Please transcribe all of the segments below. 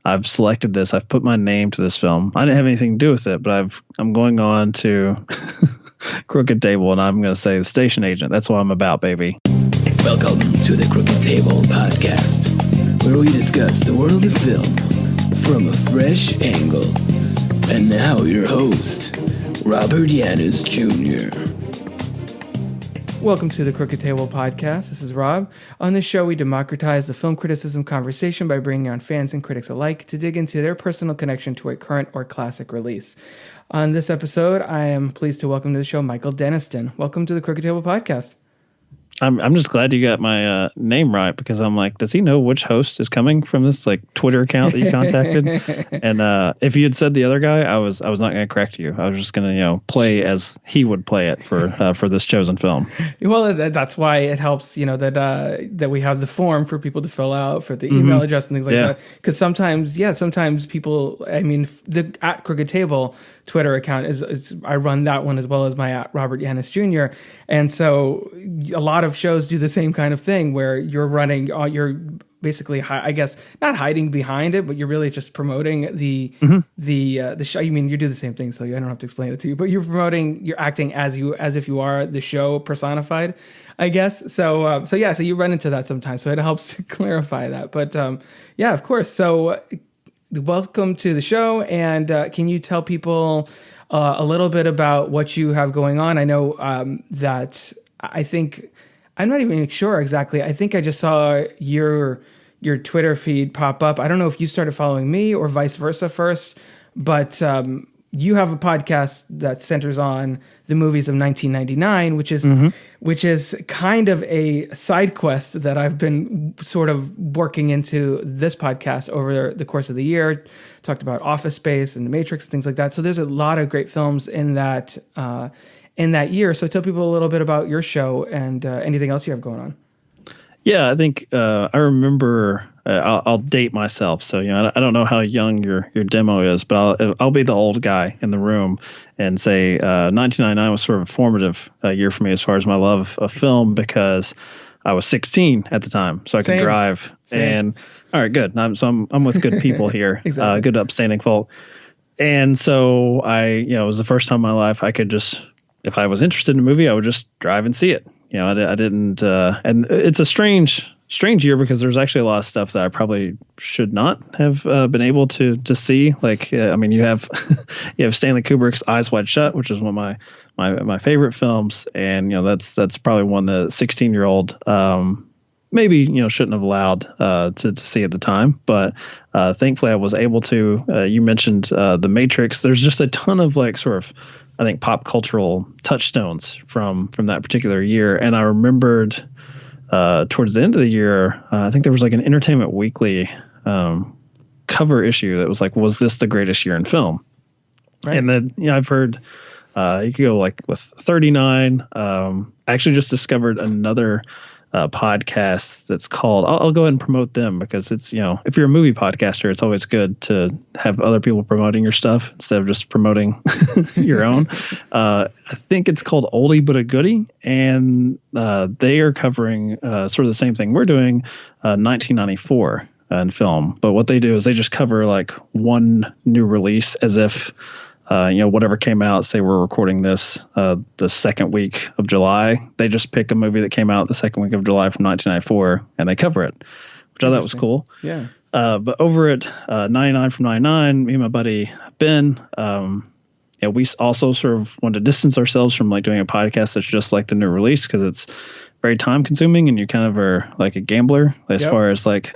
I've selected this. I've put my name to this film. I didn't have anything to do with it, but I'm going on to Crooked Table, and I'm going to say the station agent. That's what I'm about, baby. Welcome to the Crooked Table podcast, where we discuss the world of film from a fresh angle. And now your host, Robert Yannis Jr. Welcome to the Crooked Table podcast. This is Rob. On this show, we democratize the film criticism conversation by bringing on fans and critics alike to dig into their personal connection to a current or classic release. On this episode, I am pleased to welcome to the show Michael Denniston. Welcome to the Crooked Table podcast. I'm just glad you got my name right, because I'm like, does he know which host is coming from this like Twitter account that you contacted? And if you had said the other guy, I was not going to correct you. I was just going to play as he would play it for this chosen film. Well, that's why it helps that we have the form for people to fill out for the email address and things like that. Because sometimes people, I mean, the at Crooked Table Twitter account is I run that one as well as my at Robert Yannis Jr. And so a lot of shows do the same kind of thing where you're basically, I guess, not hiding behind it, but you're really just promoting the show. I mean, you do the same thing, so I don't have to explain it to you. But you're acting as if you are the show personified, I guess. So you run into that sometimes. So it helps to clarify that. But of course. So welcome to the show, and can you tell people a little bit about what you have going on? I know that I think. I'm not even sure exactly. I think I just saw your Twitter feed pop up. I don't know if you started following me or vice versa first, but you have a podcast that centers on the movies of 1999, which is kind of a side quest that I've been sort of working into this podcast over the course of the year. Talked about Office Space and The Matrix and things like that. So there's a lot of great films in that year. So tell people a little bit about your show and anything else you have going on. Yeah, I think I remember. I'll date myself, so I don't know how young your demo is, but I'll be the old guy in the room and say 1999 was sort of a formative year for me as far as my love of film, because I was 16 at the time, so I could drive. And all right, good. I'm with good people here, exactly. Good upstanding folk, and so it was the first time in my life I could just. If I was interested in a movie, I would just drive and see it. I didn't, and it's a strange year because there's actually a lot of stuff that I probably should not have been able to see. Like, I mean, you have Stanley Kubrick's Eyes Wide Shut, which is one of my favorite films, and that's probably one the 16-year-old maybe shouldn't have allowed to see at the time, but thankfully I was able to. You mentioned The Matrix. There's just a ton of like sort of, I think, pop cultural touchstones from that particular year. And I remembered towards the end of the year, I think there was like an Entertainment Weekly cover issue that was like, was this the greatest year in film? Right. And then I've heard you could go like with 39. I actually just discovered another podcast that's called, I'll go ahead and promote them, because it's, if you're a movie podcaster, it's always good to have other people promoting your stuff instead of just promoting your own. I think it's called Oldie But a Goodie, and they are covering sort of the same thing we're doing, 1994 in film. But what they do is they just cover like one new release as if whatever came out, say we're recording this the second week of July, they just pick a movie that came out the second week of July from 1994 and they cover it, which I thought was cool. Yeah. But over at 99 from 99, me and my buddy Ben, we also sort of want to distance ourselves from like doing a podcast that's just like the new release, because it's very time consuming and you kind of are like a gambler as far as like,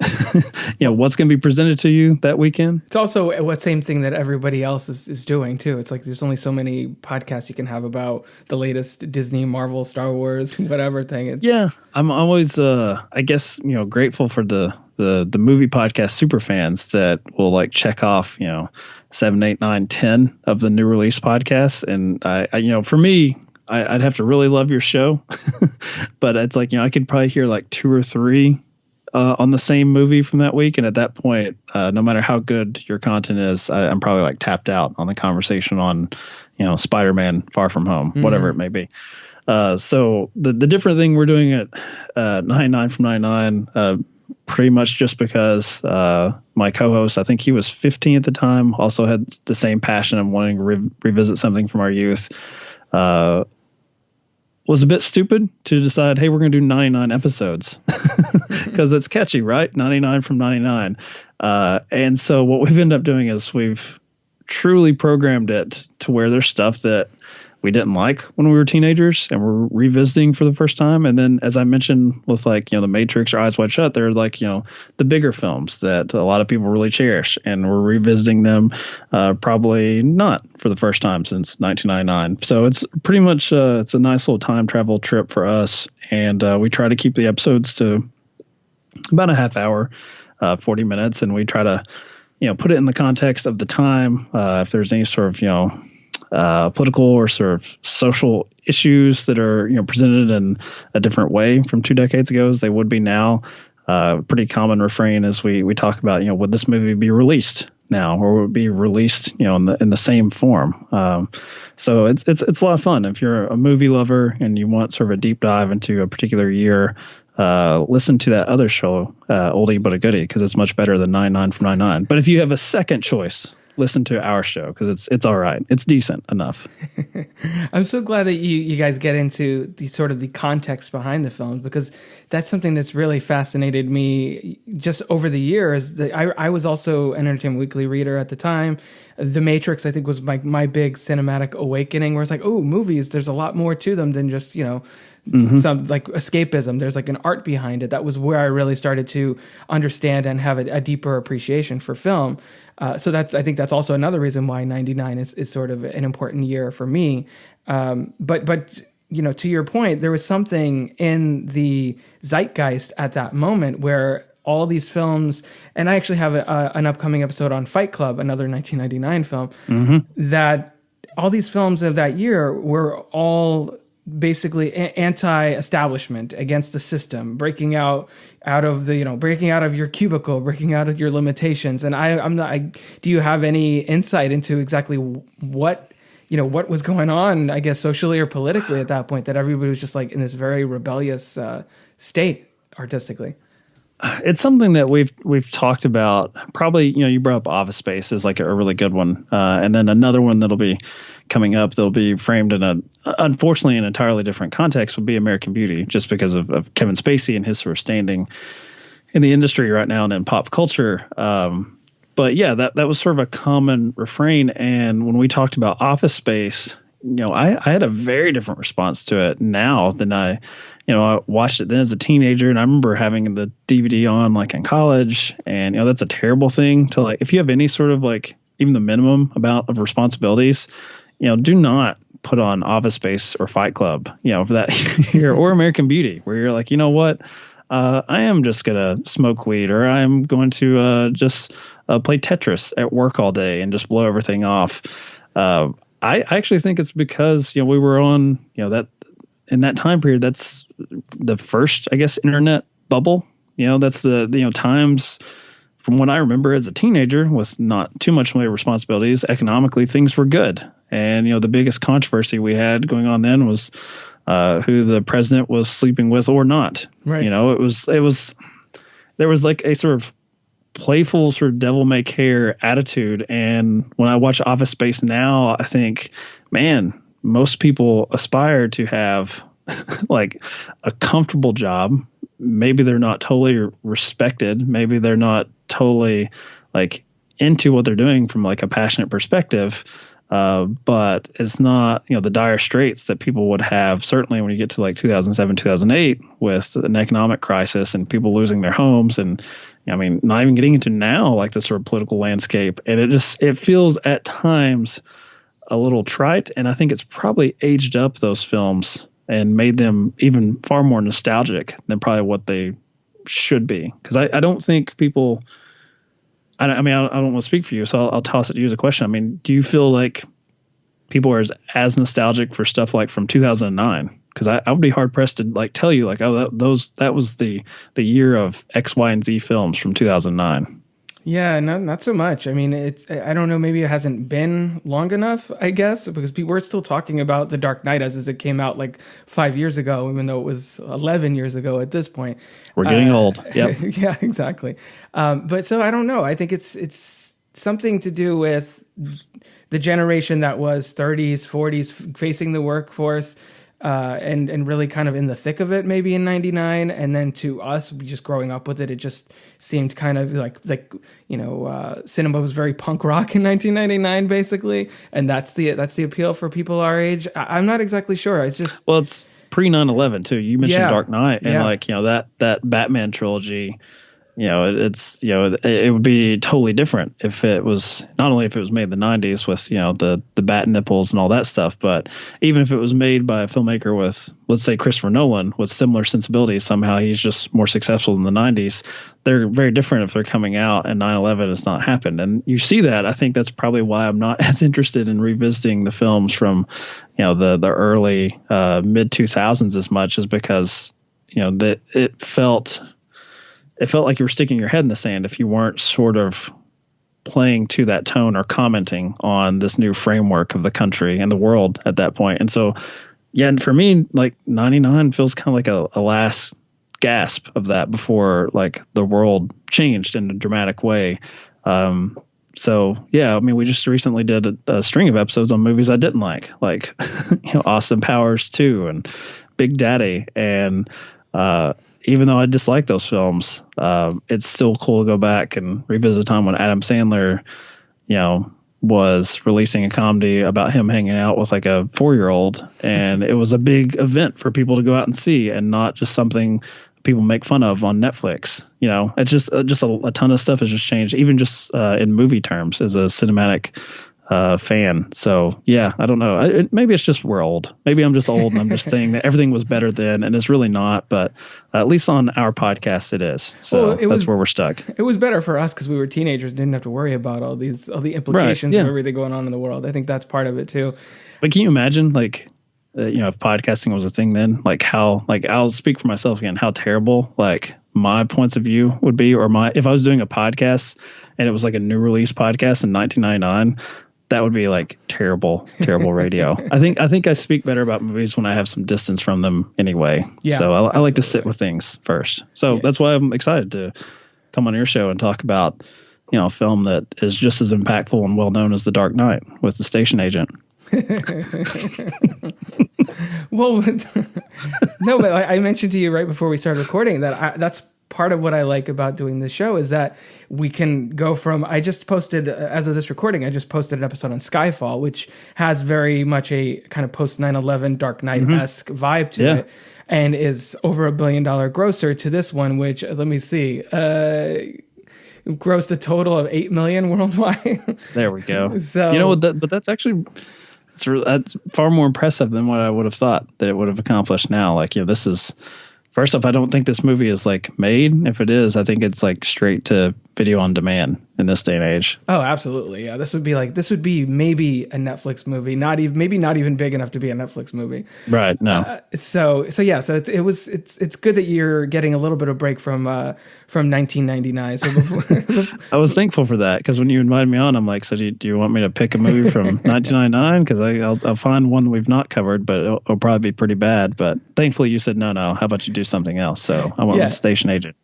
what's going to be presented to you that weekend. It's also what same thing that everybody else is doing too. It's like, there's only so many podcasts you can have about the latest Disney, Marvel, Star Wars, whatever thing. I'm always, I guess, grateful for the movie podcast super fans that will like check off, 7, 8, 9, 10 of the new release podcasts. And I for me, I'd have to really love your show, but it's like, I could probably hear like 2 or 3 on the same movie from that week. And at that point, no matter how good your content is, I'm probably like tapped out on the conversation on, Spider-Man Far From Home, whatever it may be. So the different thing we're doing at 99 from 99, pretty much just because my co-host, I think he was 15 at the time, also had the same passion of wanting to revisit something from our youth. Was a bit stupid to decide, hey, we're going to do 99 episodes because it's catchy, right? 99 from 99. And so what we've ended up doing is we've truly programmed it to where there's stuff that we didn't like when we were teenagers and we're revisiting for the first time. And then, as I mentioned with like, The Matrix or Eyes Wide Shut, they're like, the bigger films that a lot of people really cherish, and we're revisiting them probably not for the first time since 1999. So it's pretty much it's a nice little time travel trip for us. And we try to keep the episodes to about a half hour, 40 minutes. And we try to, put it in the context of the time. If there's any sort of, political or sort of social issues that are presented in a different way from 2 decades ago as they would be now. Pretty common refrain as we talk about would this movie be released now, or would it be released in the same form. So it's a lot of fun if you're a movie lover and you want sort of a deep dive into a particular year. Listen to that other show, Oldie But a Goodie, because it's much better than 99 from 99. But if you have a second choice, listen to our show because it's all right. It's decent enough. I'm so glad that you guys get into the sort of the context behind the films, because that's something that's really fascinated me just over the years. I was also an Entertainment Weekly reader at the time. The Matrix, I think, was my big cinematic awakening, where it's like, oh, movies, there's a lot more to them than just, some like escapism. There's like an art behind it. That was where I really started to understand and have a deeper appreciation for film. So I think that's also another reason why 99 is sort of an important year for me. But to your point, there was something in the zeitgeist at that moment where all these films, and I actually have an upcoming episode on Fight Club, another 1999 film, that all these films of that year were all basically anti-establishment, against the system, breaking out of your cubicle, breaking out of your limitations. And do you have any insight into exactly what was going on, I guess, socially or politically at that point, that everybody was just like in this very rebellious state artistically? It's something that we've talked about. Probably, you brought up Office Space as like a really good one. And then another one that'll be coming up that'll be framed in unfortunately an entirely different context would be American Beauty, just because of Kevin Spacey and his sort of standing in the industry right now and in pop culture. But yeah, that was sort of a common refrain. And when we talked about Office Space, I had a very different response to it now than I watched it then as a teenager. And I remember having the DVD on like in college, and that's a terrible thing to like, if you have any sort of like even the minimum amount of responsibilities, do not put on Office Space or Fight Club, for that year, or American Beauty, where you're like, what, I am just going to smoke weed, or I'm going to just play Tetris at work all day and just blow everything off. I actually think it's because, we were on, that in that time period, that's the first, I guess, internet bubble. That's the, times from what I remember as a teenager with not too much responsibilities, economically, things were good. And, the biggest controversy we had going on then was who the president was sleeping with or not. Right. There was like a sort of playful sort of devil may care attitude. And when I watch Office Space now, I think, man, most people aspire to have like a comfortable job. Maybe they're not totally respected. Maybe they're not totally like into what they're doing from like a passionate perspective. But it's not, the dire straits that people would have, certainly when you get to like 2007, 2008 with an economic crisis and people losing their homes. And not even getting into now, like the sort of political landscape. And it feels at times a little trite. And I think it's probably aged up those films and made them even far more nostalgic than probably what they should be. Because I don't think people, I don't want to speak for you, so I'll toss it to you as a question. Do you feel like people are as nostalgic for stuff like from 2009? Because I would be hard pressed to like tell you like, oh, that was the year of X, Y, and Z films from 2009. Yeah, not so much. I mean, I don't know, maybe it hasn't been long enough, I guess, because we're still talking about The Dark Knight as it came out like 5 years ago, even though it was 11 years ago at this point. We're getting old. Yep. Yeah, exactly. But so I don't know. I think it's something to do with the generation that was 30s, 40s, facing the workforce, and really kind of in the thick of it, maybe in '99, and then to us, just growing up with it, it just seemed kind of like cinema was very punk rock in 1999, basically, and that's the appeal for people our age. I'm not exactly sure. It's just it's pre 9/11 too. You mentioned Dark Knight, and that Batman trilogy. It would be totally different if it was not only if it was made in the 90s with, the bat nipples and all that stuff, but even if it was made by a filmmaker with, let's say, Christopher Nolan with similar sensibilities, somehow he's just more successful in the 90s. They're very different if they're coming out and 9/11 has not happened. And you see that. I think that's probably why I'm not as interested in revisiting the films from, the early mid 2000s as much, is because, that it felt like you were sticking your head in the sand if you weren't sort of playing to that tone or commenting on this new framework of the country and the world at that point. And so, and for me, like 99 feels kind of like a last gasp of that before like the world changed in a dramatic way. We just recently did a string of episodes on movies I didn't like Austin Powers 2 and Big Daddy. And, even though I dislike those films, it's still cool to go back and revisit a time when Adam Sandler, was releasing a comedy about him hanging out with like a 4-year-old, and it was a big event for people to go out and see, and not just something people make fun of on Netflix. It's just a ton of stuff has just changed, even just in movie terms as a cinematic fan. So yeah, I don't know. Maybe it's just we're old. Maybe I'm just old and I'm just saying that everything was better then, and it's really not. But at least on our podcast, it is. So that's where we're stuck. It was better for us because we were teenagers, and didn't have to worry about all the implications of everything going on in the world. I think that's part of it too. But can you imagine, like, if podcasting was a thing then, like how, like, I'll speak for myself again, how terrible like my points of view would be, or if I was doing a podcast and it was like a new release podcast in 1999. That would be like terrible radio. I think I speak better about movies when I have some distance from them anyway. Yeah, so I like to sit with things first. So that's why I'm excited to come on your show and talk about, a film that is just as impactful and well known as The Dark Knight with the station agent. Well, no, but I mentioned to you right before we started recording that that's part of what I like about doing this show, is that we can go from, I just posted, as of this recording, I just posted an episode on Skyfall, which has very much a kind of post 9/11 Dark Knight-esque vibe to it, and is over $1 billion grosser, to this one, which, let me see, grossed a total of 8 million worldwide. There we go. So, but that's actually, that's far more impressive than what I would have thought that it would have accomplished now. Like, this is, first off, I don't think this movie is like made. If it is, I think it's like straight to video on demand in this day and age. Oh, absolutely. Yeah. This would be maybe a Netflix movie, maybe not even big enough to be a Netflix movie. Right. No. So it's good that you're getting a little bit of break from 1999. So before, I was thankful for that, because when you invited me on, I'm like, so do you want me to pick a movie from 1999? Because I'll find one we've not covered, but it'll probably be pretty bad. But thankfully you said no. How about you do something else? So I went with Station Agent.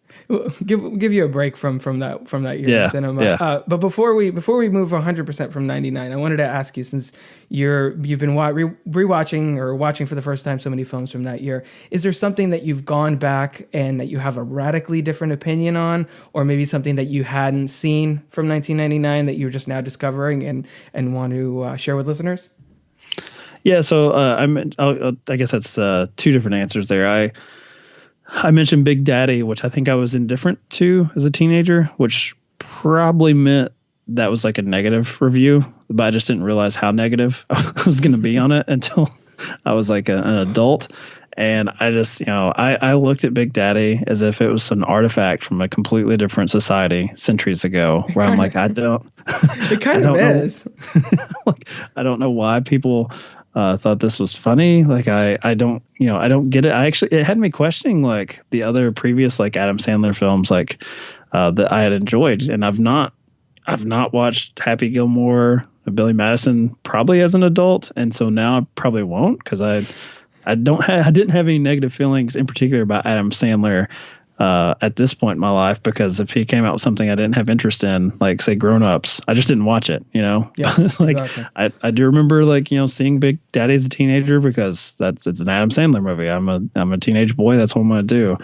Give you a break from that year in cinema. Yeah. But before we move 100% from 99, I wanted to ask you, since you've been rewatching or watching for the first time so many films from that year, is there something that you've gone back and that you have a radically different opinion on, or maybe something that you hadn't seen from 1999 that you're just now discovering and want to share with listeners? Yeah. So I guess that's two different answers there. I mentioned Big Daddy, which I think I was indifferent to as a teenager, which probably meant that was like a negative review, but I just didn't realize how negative I was going to be on it until I was like an adult. And I just, I looked at Big Daddy as if it was some artifact from a completely different society centuries ago, where I'm like, it kind of is. Like, I don't know why people thought this was funny. Like, I don't get it. It had me questioning like the other previous like Adam Sandler films, like that I had enjoyed, and I've not watched Happy Gilmore, Billy Madison probably as an adult, and so now I probably won't, because I didn't have any negative feelings in particular about Adam Sandler at this point in my life, because if he came out with something I didn't have interest in, like say Grown Ups, I just didn't watch it, Yeah, like exactly. I do remember seeing Big Daddy as a teenager, because it's an Adam Sandler movie. I'm a teenage boy. That's what I'm going to do.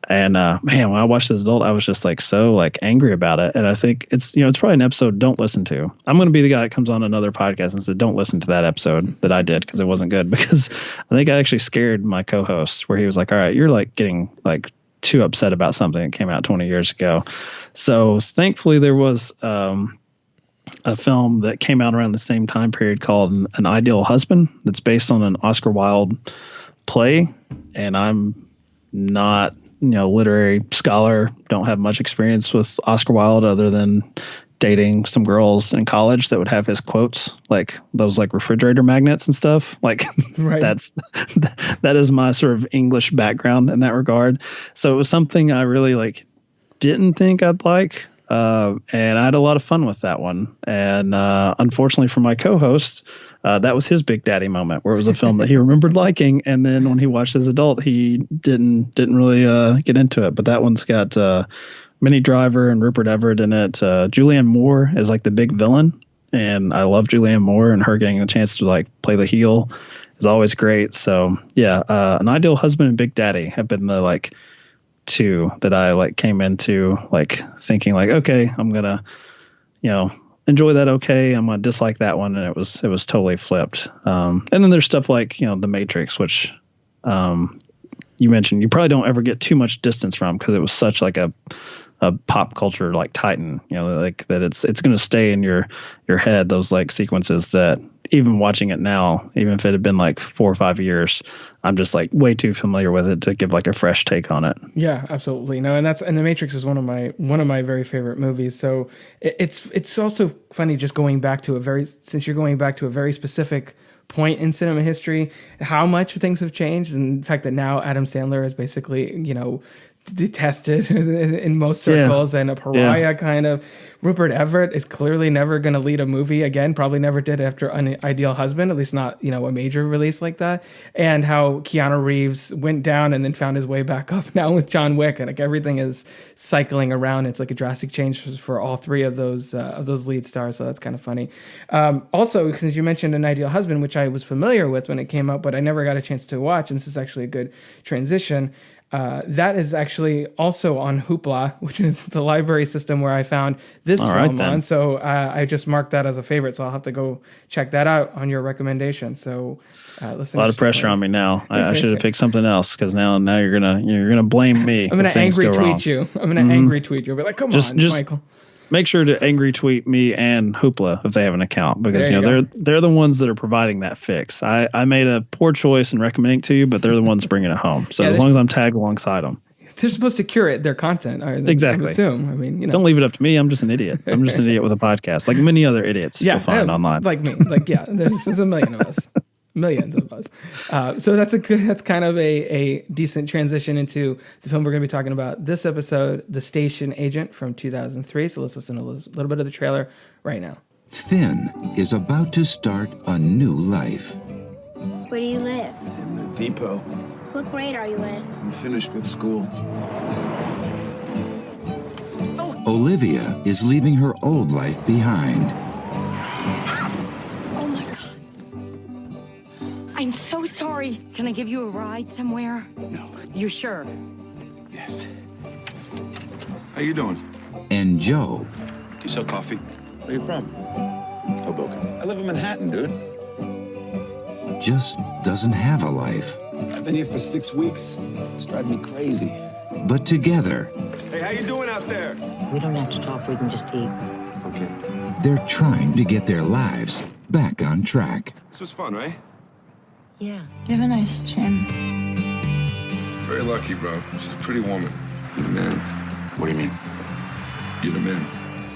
And man, when I watched as an adult, I was just so angry about it. And I think it's probably an episode don't listen to. I'm going to be the guy that comes on another podcast and said, don't listen to that episode that I did, because it wasn't good. Because I think I actually scared my co-host, where he was like, all right, you're getting too upset about something that came out 20 years ago. So thankfully there was a film that came out around the same time period called An Ideal Husband, that's based on an Oscar Wilde play. And I'm not, literary scholar, don't have much experience with Oscar Wilde other than dating some girls in college that would have his quotes, those refrigerator magnets and stuff. Right. That is my sort of English background in that regard. So it was something I really didn't think I'd like. And I had a lot of fun with that one. And unfortunately for my co-host, that was his Big Daddy moment, where it was a film that he remembered liking, and then when he watched as an adult, he didn't really get into it. But that one's got Minnie Driver and Rupert Everett in it. Julianne Moore is the big villain, and I love Julianne Moore, and her getting a chance to play the heel is always great. So yeah, An Ideal Husband and Big Daddy have been the two that I came into thinking okay, I'm gonna enjoy that. Okay, I'm gonna dislike that one, and it was totally flipped. And then there's stuff like The Matrix, which you mentioned you probably don't ever get too much distance from, because it was such a pop culture titan, that it's going to stay in your head, those sequences that even watching it now, even if it had been 4 or 5 years, I'm just way too familiar with it to give a fresh take on it. Yeah, absolutely. No, and The Matrix is one of my very favorite movies. So it's also funny just going back to since you're going back to a very specific point in cinema history, how much things have changed, and the fact that now Adam Sandler is basically, detested in most circles, and a pariah kind of. Rupert Everett is clearly never going to lead a movie again, probably never did after An Ideal Husband, at least not, a major release like that. And how Keanu Reeves went down and then found his way back up now with John Wick, and everything is cycling around. It's a drastic change for all three of those lead stars, so that's kind of funny. Also, since you mentioned An Ideal Husband, which I was familiar with when it came out, but I never got a chance to watch, and this is actually a good transition. That is actually also on Hoopla, which is the library system where I found this film on. So I just marked that as a favorite. So I'll have to go check that out on your recommendation. So listen. A lot of pressure on me now. I should have picked something else, because now you're gonna blame me. I'm gonna angry tweet you. I'm gonna angry tweet you. I'll be like, come on, Michael. Make sure to angry tweet me and Hoopla if they have an account, because they're the ones that are providing that fix. I made a poor choice in recommending it to you, but they're the ones bringing it home. So as long as I'm tagged alongside them, they're supposed to curate their content. Exactly. I assume. I mean, don't leave it up to me. I'm just an idiot. I'm just an idiot with a podcast, like many other idiots you'll find online. Like me. There's a million of us. Millions of us. So that's kind of a decent transition into the film we're going to be talking about this episode, The Station Agent from 2003. So let's listen to a little bit of the trailer right now. Finn is about to start a new life. Where do you live? In the depot. What grade are you in? I'm finished with school. Olivia is leaving her old life behind. I'm so sorry. Can I give you a ride somewhere? No. You're sure? Yes. How you doing? And Joe. Do you sell coffee? Where are you from? Hoboken. I live in Manhattan, dude. Just doesn't have a life. I've been here for 6 weeks. It's driving me crazy. But together... Hey, how you doing out there? We don't have to talk. We can just eat. Okay. They're trying to get their lives back on track. This was fun, right? Yeah. You have a nice chin. Very lucky, bro. She's a pretty woman. You're the man. What do you mean? You're the man.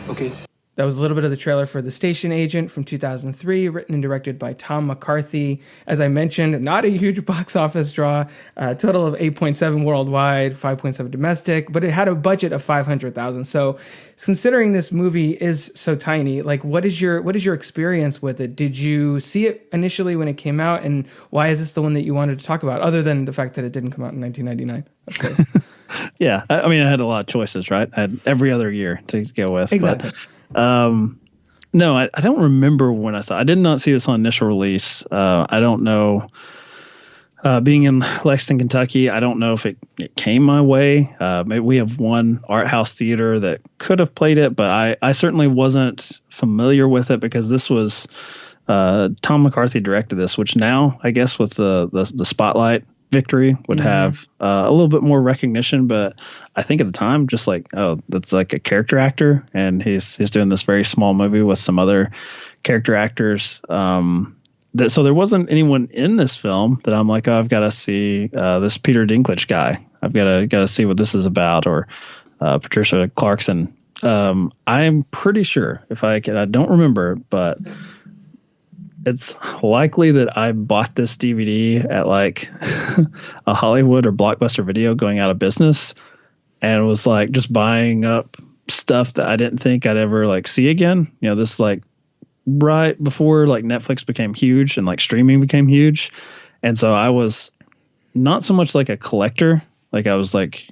Okay. That was a little bit of the trailer for The Station Agent from 2003, written and directed by Tom McCarthy. As I mentioned, not a huge box office draw, total of 8.7 worldwide, 5.7 domestic, but it had a budget of $500,000. So considering this movie is so tiny, like what is your experience with it? Did you see it initially when it came out, and why is this the one that you wanted to talk about, other than the fact that it didn't come out in 1999, of course? Yeah. I mean, I had a lot of choices, right? I had every other year to go with. Exactly. No, I don't remember when I saw it. I did not see this on initial release. I don't know. Being in Lexington, Kentucky, I don't know if it came my way. Maybe we have one art house theater that could have played it, but I certainly wasn't familiar with it because this was Tom McCarthy directed this, which now I guess with the Spotlight victory would have a little bit more recognition. But I think at the time, just like, oh, that's like a character actor, and he's doing this very small movie with some other character actors. So there wasn't anyone in this film that I'm like, oh, I've got to see this Peter Dinklage guy. I've got to see what this is about, or Patricia Clarkson. I'm pretty sure, I don't remember, but it's likely that I bought this DVD at like a Hollywood or Blockbuster Video going out of business, and was like just buying up stuff that I didn't think I'd ever like see again. You know, this like right before like Netflix became huge and like streaming became huge. And so I was not so much like a collector, like I was like,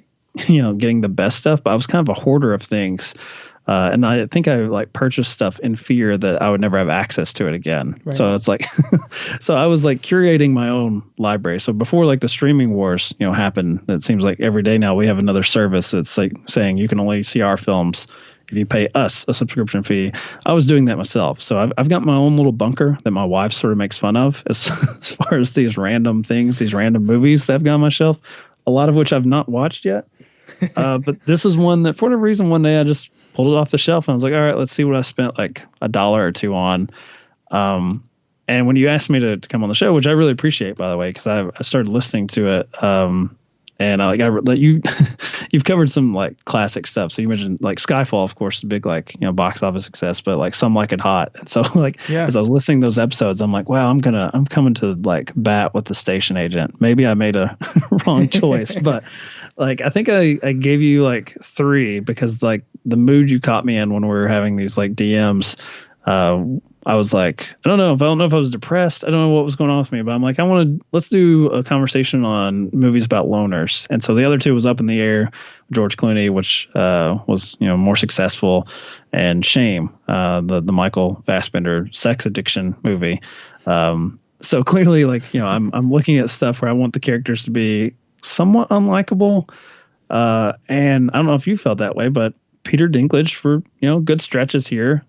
you know, getting the best stuff, but I was kind of a hoarder of things. And I think I like purchased stuff in fear that I would never have access to it again. Right. So it's like, so I was like curating my own library. So before like the streaming wars, you know, happened, it seems like every day now we have another service that's like saying you can only see our films if you pay us a subscription fee. I was doing that myself. So I've got my own little bunker that my wife sort of makes fun of as far as these random things, these random movies that I've got on my shelf, a lot of which I've not watched yet. But this is one that for whatever reason, one day I just pulled it off the shelf and I was like, all right, let's see what I spent like $1 or $2 on. And when you asked me to come on the show, which I really appreciate, by the way, because I started listening to it, and I let you, you've covered some like classic stuff. So you mentioned like Skyfall, of course, a big like, you know, box office success, but like Some Like It Hot. And so like, as I was listening to those episodes, I'm like, wow, I'm coming to like bat with The Station Agent. Maybe I made a wrong choice, but like, I think I gave you like 3 because like the mood you caught me in when we were having these like DMs, I was like, I don't know if I was depressed. I don't know what was going on with me, but I'm like, let's do a conversation on movies about loners. And so the other 2 was Up in the Air, George Clooney, which was, you know, more successful, and Shame, the Michael Fassbender sex addiction movie. So clearly, like, you know, I'm looking at stuff where I want the characters to be somewhat unlikable. And I don't know if you felt that way, but Peter Dinklage for, you know, good stretches here.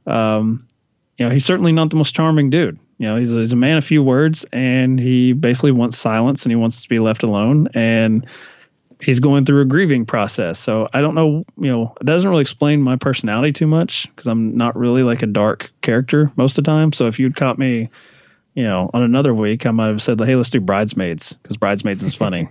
You know, he's certainly not the most charming dude. You know, he's a man of few words, and he basically wants silence and he wants to be left alone, and he's going through a grieving process. So I don't know, you know, it doesn't really explain my personality too much because I'm not really like a dark character most of the time. So if you'd caught me, you know, on another week, I might have said, hey, let's do Bridesmaids because Bridesmaids is funny.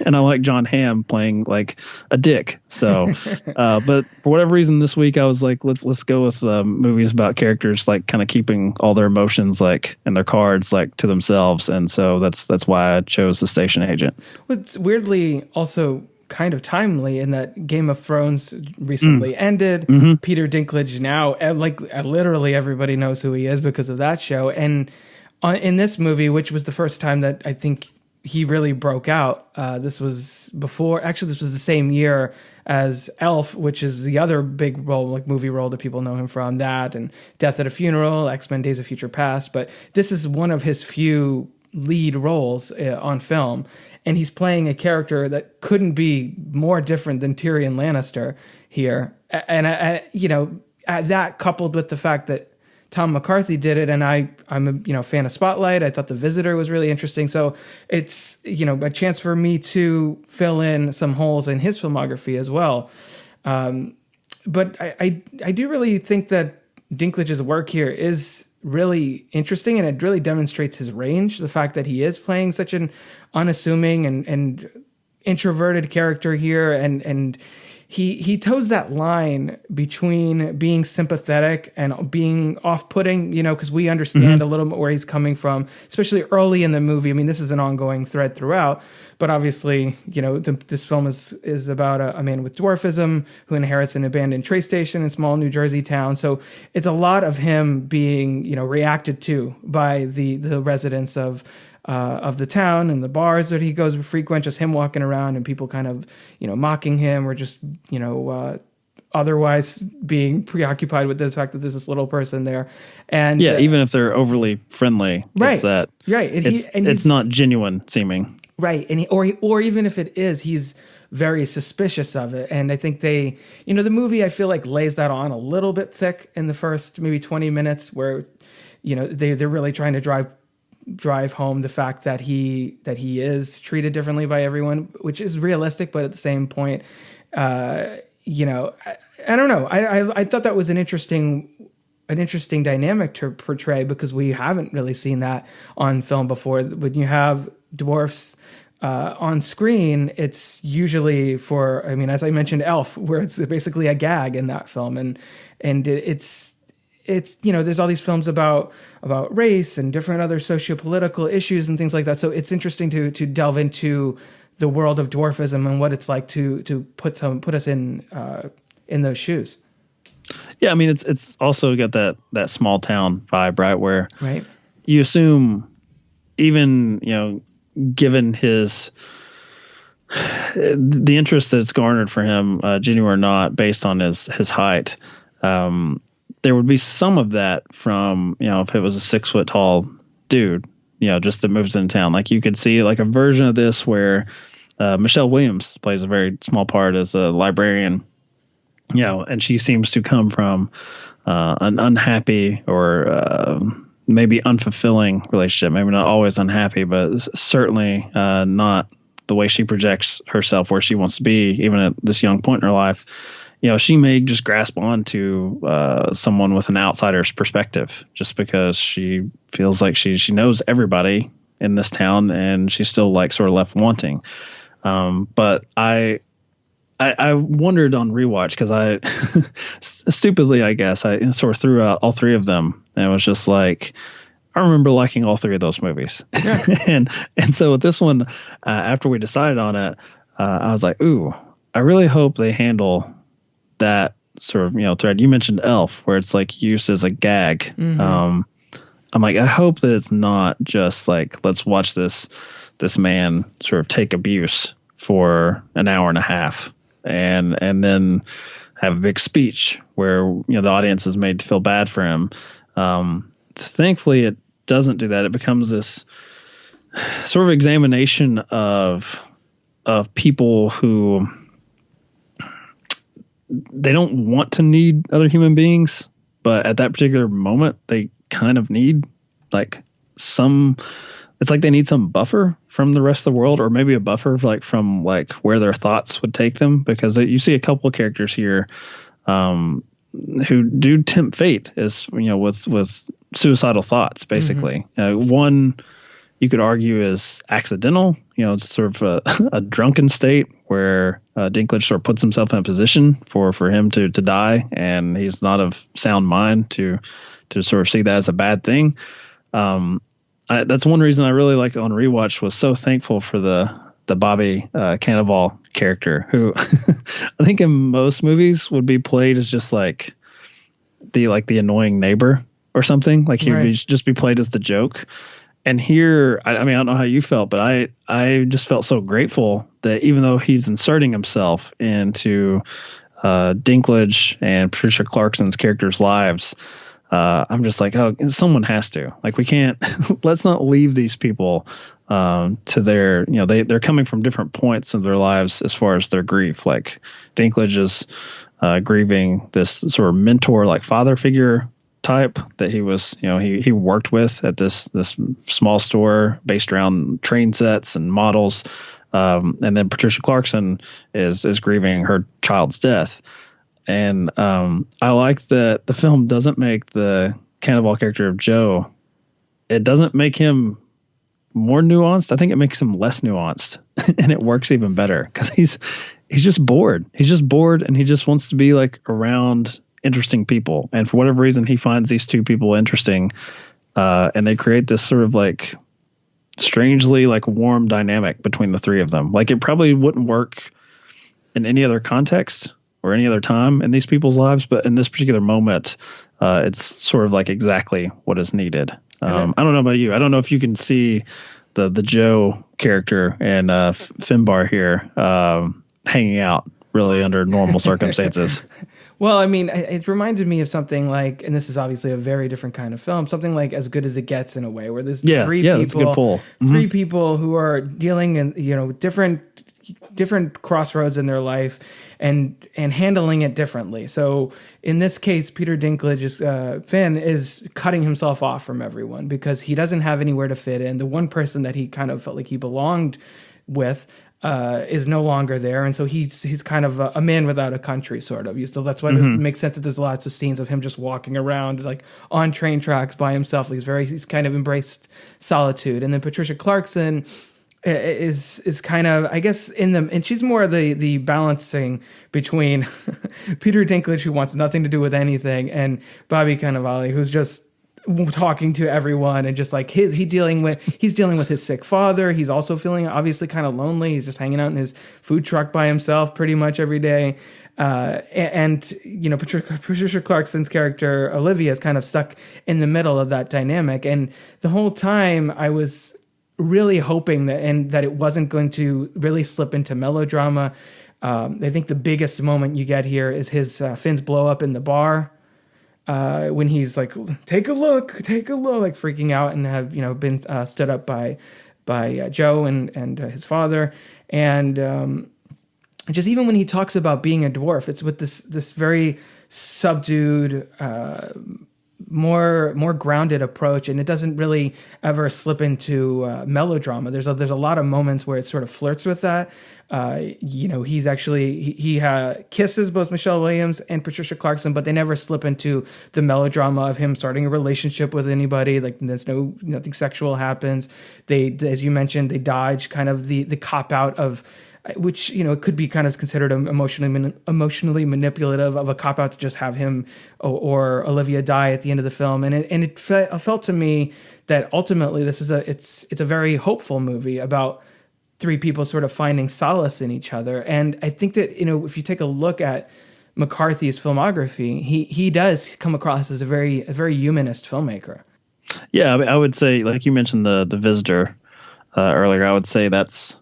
And I like John Hamm playing like a dick. So, but for whatever reason this week, I was like, let's go with movies about characters like kind of keeping all their emotions like and their cards like to themselves. And so that's why I chose The Station Agent. Well, it's weirdly also kind of timely in that Game of Thrones recently ended. Mm-hmm. Peter Dinklage now, like literally everybody knows who he is because of that show. And in this movie, which was the first time that I think he really broke out, this was the same year as Elf, which is the other big role, like movie role that people know him from, that and Death at a Funeral, X-Men Days of Future Past. But this is one of his few lead roles on film. And he's playing a character that couldn't be more different than Tyrion Lannister here. And that coupled with the fact that Tom McCarthy did it, and I'm a fan of Spotlight. I thought The Visitor was really interesting. So it's a chance for me to fill in some holes in his filmography as well. But I do really think that Dinklage's work here is really interesting, and it really demonstrates his range. The fact that he is playing such an unassuming and introverted character here, and he toes that line between being sympathetic and being off-putting, because we understand a little bit where he's coming from, especially early in the movie. I mean, this is an ongoing thread throughout, but obviously, this film is about a man with dwarfism who inherits an abandoned train station in small New Jersey town. So it's a lot of him being, reacted to by the residents of the town and the bars that he goes frequent, just him walking around and people kind of, mocking him or just, otherwise being preoccupied with the fact that there's this little person there. And even if they're overly friendly, right, it's that. Right. It's not genuine seeming. Right. And or even if it is, he's very suspicious of it. And I think the movie, I feel like lays that on a little bit thick in the first maybe 20 minutes where, they're really trying to drive home the fact that he is treated differently by everyone, which is realistic, but at the same point, I don't know. I thought that was an interesting dynamic to portray because we haven't really seen that on film before. When you have dwarfs on screen, it's usually for, as I mentioned, Elf, where it's basically a gag in that film, and it's there's all these films about race and different other socio-political issues and things like that. So it's interesting to delve into the world of dwarfism and what it's like to put us in those shoes. Yeah, it's also got that small town vibe, right? Where you assume, even given the interest that's garnered for him, genuine or not, based on his height. There would be some of that from, if it was a 6 foot tall dude, just that moves into town. Like you could see like a version of this where Michelle Williams plays a very small part as a librarian, and she seems to come from an unhappy or maybe unfulfilling relationship. Maybe not always unhappy, but certainly not the way she projects herself where she wants to be, even at this young point in her life. She may just grasp on to someone with an outsider's perspective just because she feels like she knows everybody in this town and she's still like sort of left wanting. But I wondered on rewatch because I stupidly, I guess, I sort of threw out all three of them and it was just like, I remember liking all three of those movies. Yeah. and so with this one, after we decided on it, I was like, ooh, I really hope they handle that sort of, thread. You mentioned Elf, where it's like used as a gag. Mm-hmm. I'm like, I hope that it's not just like, let's watch this man sort of take abuse for an hour and a half and then have a big speech where, the audience is made to feel bad for him. Thankfully, it doesn't do that. It becomes this sort of examination of people who they don't want to need other human beings, but at that particular moment, they kind of need it's like they need some buffer from the rest of the world, or maybe a buffer from where their thoughts would take them. Because you see a couple of characters here who do tempt fate with suicidal thoughts, basically. Mm-hmm. One you could argue is accidental. It's sort of a drunken state where Dinklage sort of puts himself in a position for him to die, and he's not of sound mind to sort of see that as a bad thing. That's one reason I really like on rewatch, was so thankful for the Bobby Cannavale character, who I think in most movies would be played as just like the annoying neighbor or something. Like he would just be played as the joke. And here, I don't know how you felt, but I just felt so grateful that even though he's inserting himself into Dinklage and Patricia Clarkson's characters' lives, I'm just like, oh, someone has to. Like, we can't, let's not leave these people to their, they're coming from different points of their lives as far as their grief. Like, Dinklage is grieving this sort of mentor, like father figure type that he was, he worked with at this small store based around train sets and models. And then Patricia Clarkson is grieving her child's death. And I like that the film doesn't make the Cannavale character of Joe, it doesn't make him more nuanced. I think it makes him less nuanced, and it works even better because he's just bored. He's just bored, and he just wants to be like around interesting people. And for whatever reason, he finds these two people interesting, and they create this sort of like strangely like warm dynamic between the three of them. Like it probably wouldn't work in any other context or any other time in these people's lives, but in this particular moment, it's sort of like exactly what is needed. I don't know about you. I don't know if you can see the Joe character and Finbar here hanging out really under normal circumstances. Well, I mean, it reminded me of something like, and this is obviously a very different kind of film, something like As Good as It Gets, in a way, where there's three people, that's a good pull. Three people who are dealing in, different crossroads in their life and handling it differently. So in this case, Peter Dinklage's Finn is cutting himself off from everyone because he doesn't have anywhere to fit in. The one person that he kind of felt like he belonged with is no longer there, and so he's kind of a man without a country, sort of. So that's why it makes sense that there's lots of scenes of him just walking around like on train tracks by himself. He's kind of embraced solitude. And then Patricia Clarkson is kind of, I guess, and she's more the balancing between Peter Dinklage, who wants nothing to do with anything, and Bobby Cannavale, who's just talking to everyone and just like he's dealing with his sick father. He's also feeling obviously kind of lonely. He's just hanging out in his food truck by himself pretty much every day. And Patricia Clarkson's character Olivia is kind of stuck in the middle of that dynamic. And the whole time I was really hoping that it wasn't going to really slip into melodrama. I think the biggest moment you get here is his Finn's blow up in the bar. When he's like, take a look, like freaking out and have, been stood up by Joe and his father. And just even when he talks about being a dwarf, it's with this very subdued, more grounded approach, and it doesn't really ever slip into melodrama. There's a lot of moments where it sort of flirts with that. He's actually he kisses both Michelle Williams and Patricia Clarkson, but they never slip into the melodrama of him starting a relationship with anybody. Like there's nothing sexual happens. They, as you mentioned, they dodge kind of the cop out of, which it could be kind of considered emotionally manipulative of a cop out to just have him or Olivia die at the end of the film. And it felt to me that ultimately this is it's a very hopeful movie about three people sort of finding solace in each other. And I think that, if you take a look at McCarthy's filmography, he does come across as a very humanist filmmaker. Yeah, I mean, I would say, like you mentioned the Visitor earlier, I would say that's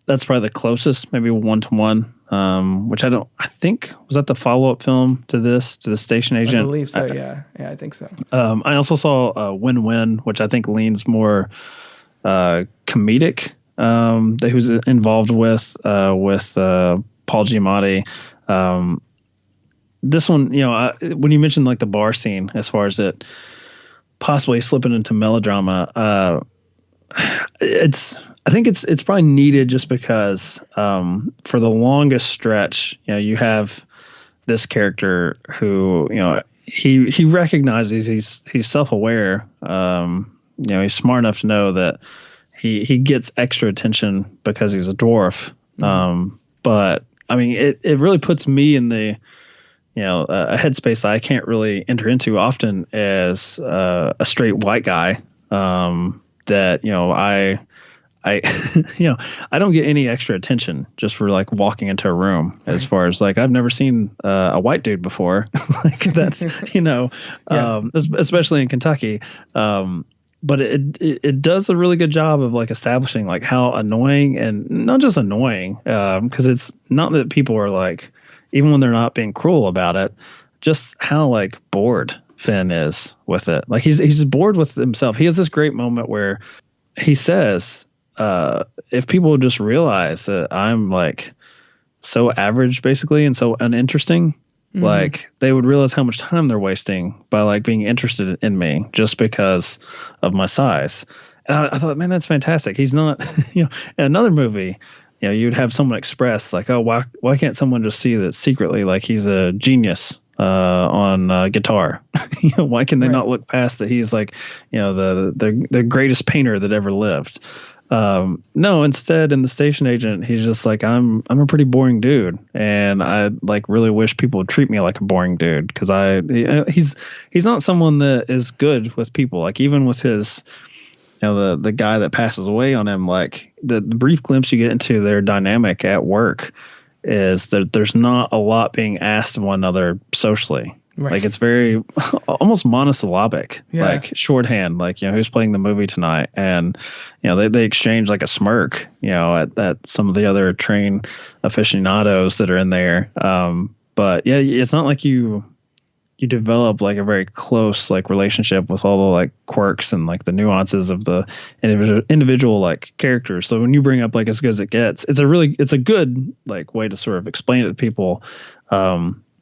probably the closest, maybe 1-to-1, which I think, was that the follow-up film to the Station Agent? I believe so, yeah, I think so. I also saw Win-Win, which I think leans more comedic, that he was involved with Paul Giamatti. This one, when you mentioned like the bar scene, as far as it possibly slipping into melodrama, I think it's probably needed just because for the longest stretch, you have this character who, he recognizes he's self-aware. He's smart enough to know that he gets extra attention because he's a dwarf. But I mean, it really puts me in the, a headspace that I can't really enter into often as a straight white guy. That, I don't get any extra attention just for like walking into a room, as far as like, I've never seen a white dude before. Like that's, especially in Kentucky. But it does a really good job of like establishing like how annoying, and not just annoying, because it's not that people are like, even when they're not being cruel about it, just how like bored Finn is with it. Like he's bored with himself. He has this great moment where he says, if people would just realize that I'm like so average basically and so uninteresting, like they would realize how much time they're wasting by like being interested in me just because of my size. And I thought, man, that's fantastic. He's not, in another movie, you'd have someone express like, oh, why can't someone just see that secretly, like he's a genius on guitar? Why can they not look past that he's like, the greatest painter that ever lived? No, instead in the station agent, he's just like, I'm a pretty boring dude, and I like really wish people would treat me like a boring dude, because he's not someone that is good with people. Like even with his, the guy that passes away on him, like the brief glimpse you get into their dynamic at work is that there's not a lot being asked of one another socially. Right. Like it's very almost monosyllabic, like shorthand, like, who's playing the movie tonight. And, they exchange like a smirk, at some of the other trained aficionados that are in there. But yeah, it's not like you develop like a very close like relationship with all the like quirks and like the nuances of the individual like characters. So when you bring up like As Good as It Gets, it's a good like way to sort of explain it to people.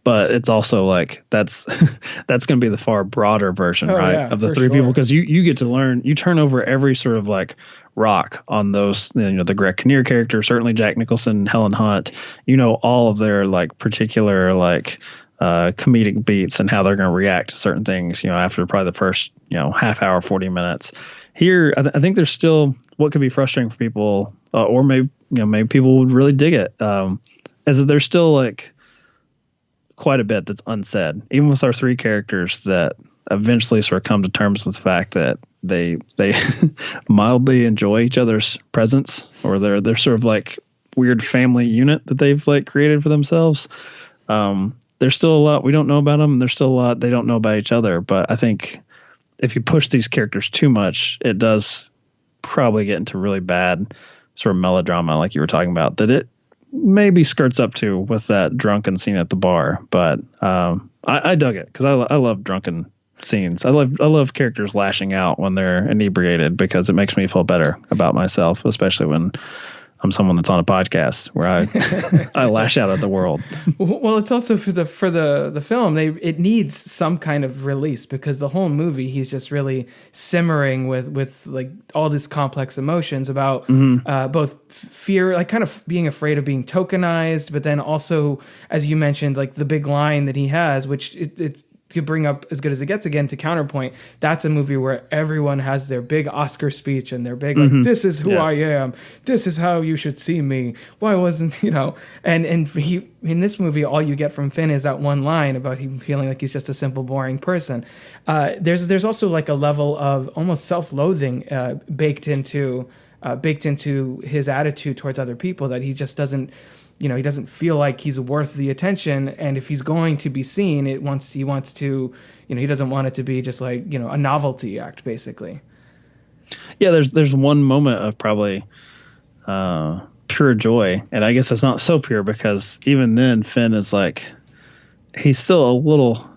But it's also like that's going to be the far broader version, of the three people, because you get to learn, you turn over every sort of like rock on those, the Greg Kinnear character, certainly Jack Nicholson, Helen Hunt, all of their like particular like comedic beats and how they're going to react to certain things, after probably the first, half hour, 40 minutes. Here, I think there's still what could be frustrating for people, or maybe people would really dig it, is that there's still like quite a bit that's unsaid, even with our three characters that eventually sort of come to terms with the fact that they mildly enjoy each other's presence, or they're sort of like weird family unit that they've like created for themselves. There's still a lot we don't know about them, and there's still a lot they don't know about each other. But I think if you push these characters too much, it does probably get into really bad sort of melodrama, like you were talking about, that it maybe skirts up to with that drunken scene at the bar. But I dug it because I love drunken scenes. I love characters lashing out when they're inebriated, because it makes me feel better about myself, especially when I'm someone that's on a podcast where I lash out at the world. Well, it's also for the film, it needs some kind of release, because the whole movie he's just really simmering with like all these complex emotions about both fear, like kind of being afraid of being tokenized, but then also, as you mentioned, like the big line that he has, which it's to bring up As Good as It Gets again to counterpoint. That's a movie where everyone has their big Oscar speech and their big like, this is who I am, this is how you should see me. Why wasn't and he in this movie, all you get from Finn is that one line about him feeling like he's just a simple, boring person. There's also like a level of almost self-loathing baked into his attitude towards other people, that he just doesn't. He doesn't feel like he's worth the attention, and if he's going to be seen, he wants to, he doesn't want it to be just like, a novelty act, basically. Yeah, there's one moment of probably pure joy, and I guess it's not so pure, because even then Finn is like, he's still a little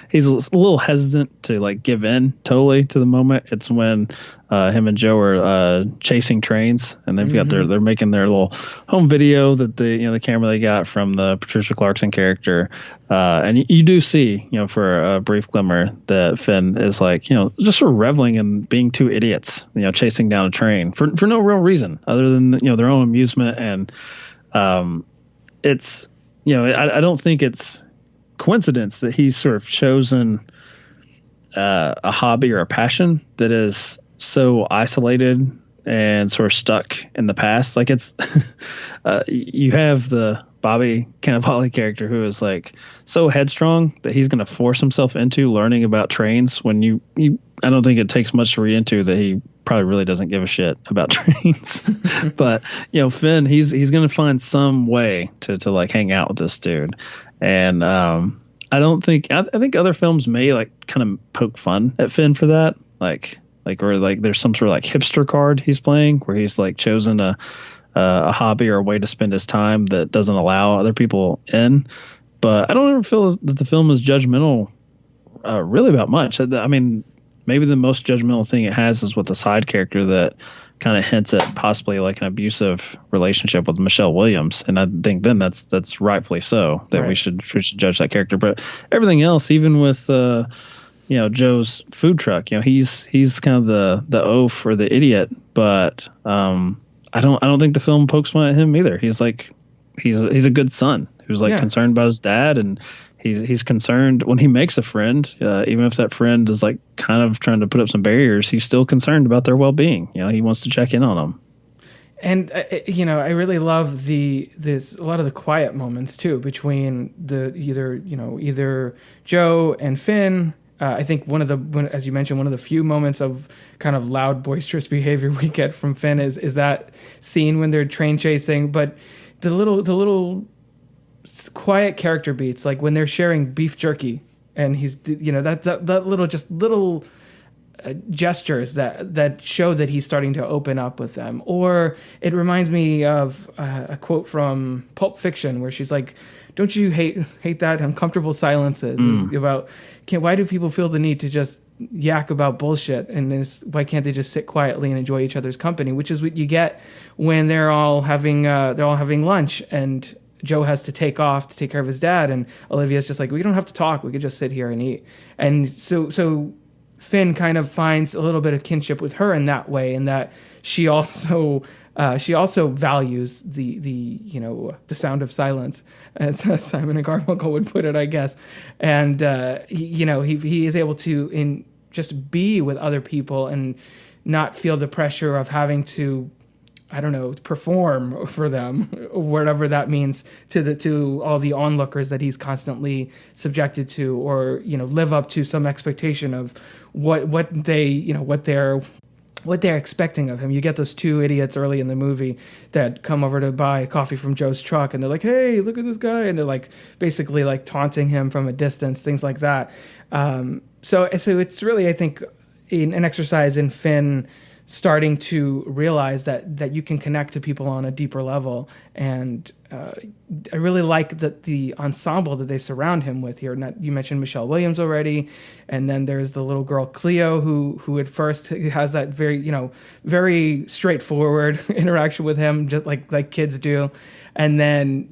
hesitant to like give in totally to the moment. It's when him and Joe are chasing trains, and they've got they're making their little home video that the camera they got from the Patricia Clarkson character, and you do see for a brief glimmer that Finn is like just sort of reveling in being two idiots chasing down a train for no real reason other than their own amusement. And it's I don't think it's coincidence that he's sort of chosen a hobby or a passion that is so isolated and sort of stuck in the past. Like it's you have the Bobby Cannavale character who is like so headstrong that he's going to force himself into learning about trains when I don't think it takes much to read into that he probably really doesn't give a shit about trains. But Finn, he's going to find some way to like hang out with this dude. And I think other films may like kind of poke fun at Finn for that, or there's some sort of like hipster card he's playing where he's like chosen a hobby or a way to spend his time that doesn't allow other people in. But I don't ever feel that the film is judgmental really about much. I mean, maybe the most judgmental thing it has is with the side character that kind of hints at possibly like an abusive relationship with Michelle Williams, and I think then that's rightfully so that we should judge that character. But everything else, even with Joe's food truck, he's kind of the oaf or the idiot, but I don't think the film pokes fun at him either. He's a good son who's like concerned about his dad, and he's concerned when he makes a friend, even if that friend is like kind of trying to put up some barriers, he's still concerned about their well-being. He wants to check in on them. And I really love a lot of the quiet moments too between either Joe and Finn. I think as you mentioned, one of the few moments of kind of loud, boisterous behavior we get from Finn is that scene when they're train chasing. But the little quiet character beats, like when they're sharing beef jerky, and he's that little gestures that show that he's starting to open up with them. Or it reminds me of a quote from Pulp Fiction where she's like, "Don't you hate that uncomfortable silences?" It's about why do people feel the need to just yak about bullshit, and why can't they just sit quietly and enjoy each other's company? Which is what you get when they're all having lunch, and Joe has to take off to take care of his dad, and Olivia's just like, "We don't have to talk. We could just sit here and eat." And so Finn kind of finds a little bit of kinship with her in that way, and that she also values the sound of silence, as Simon and Garfunkel would put it, I guess. And he is able to just be with other people and not feel the pressure of having to, I don't know, perform for them, whatever that means to all the onlookers that he's constantly subjected to, or live up to some expectation of what they're expecting of him. You get those two idiots early in the movie that come over to buy coffee from Joe's truck, and they're like, "Hey, look at this guy," and they're like basically like taunting him from a distance, things like that. So it's really, I think, an exercise in Finn starting to realize that you can connect to people on a deeper level. And I really like the ensemble that they surround him with here. You mentioned Michelle Williams already, and then there's the little girl Cleo who at first has that very straightforward interaction with him, just like kids do, and then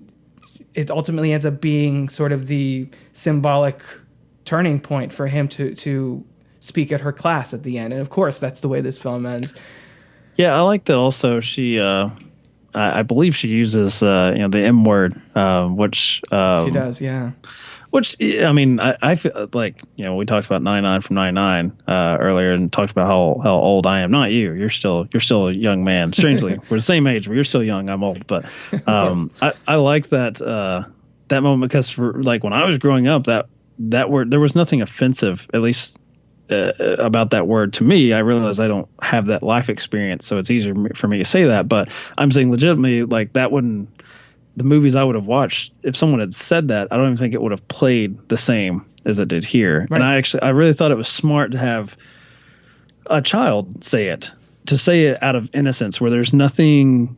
it ultimately ends up being sort of the symbolic turning point for him to speak at her class at the end. And of course, that's the way this film ends. Yeah, I like that also. She, I believe she uses, the M word, which... she does, yeah. Which, I mean, I feel like, we talked about 99 from 99 earlier, and talked about how old I am. Not you. You're still a young man. Strangely, we're the same age, but you're still young. I'm old. But I like that moment, because for like when I was growing up, that word, there was nothing offensive, at least about that word to me. I realize I don't have that life experience, so it's easier for me to say that. But I'm saying legitimately, like that wouldn't, the movies I would have watched, if someone had said that, I don't even think it would have played the same as it did here. Right. And I really thought it was smart to have a child say it out of innocence, where there's nothing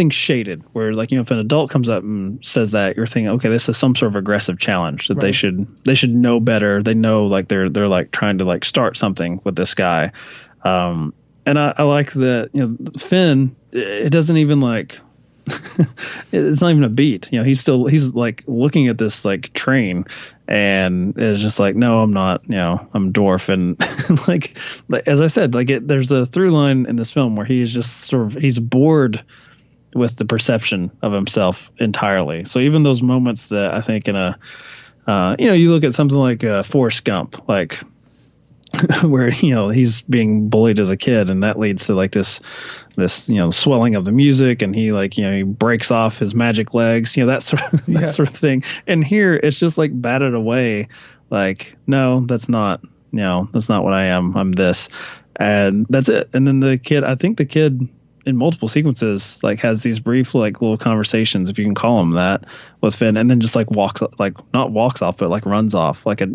shaded, where like, if an adult comes up and says that, you're thinking, okay, this is some sort of aggressive challenge that right. they should know better. They know, like they're like trying to like start something with this guy. And I like that, Finn, it doesn't even like, it's not even a beat. He's like looking at this like train, and is just like, no, I'm not. I'm a dwarf, and like as I said, like there's a through line in this film where he is just he's bored with the perception of himself entirely. So even those moments that I think in a, you look at something like Forrest Gump, like where he's being bullied as a kid, and that leads to like this swelling of the music, and he breaks off his magic legs, that sort of thing. And here it's just like batted away, like, no, that's not what I am. I'm this, and that's it. And then the kid in multiple sequences like has these brief like little conversations, if you can call them that, with Finn, and then just like not walks off, but like runs off like a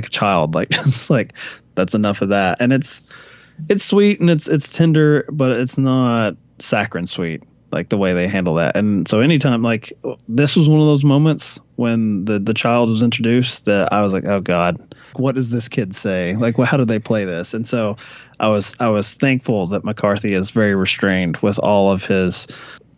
child, like just like, that's enough of that. And it's sweet and it's tender, but it's not saccharine sweet, like the way they handle that. And so anytime, like, this was one of those moments when the child was introduced that I was like, oh God, what does this kid say? Like, how do they play this? And so I was thankful that McCarthy is very restrained with all of his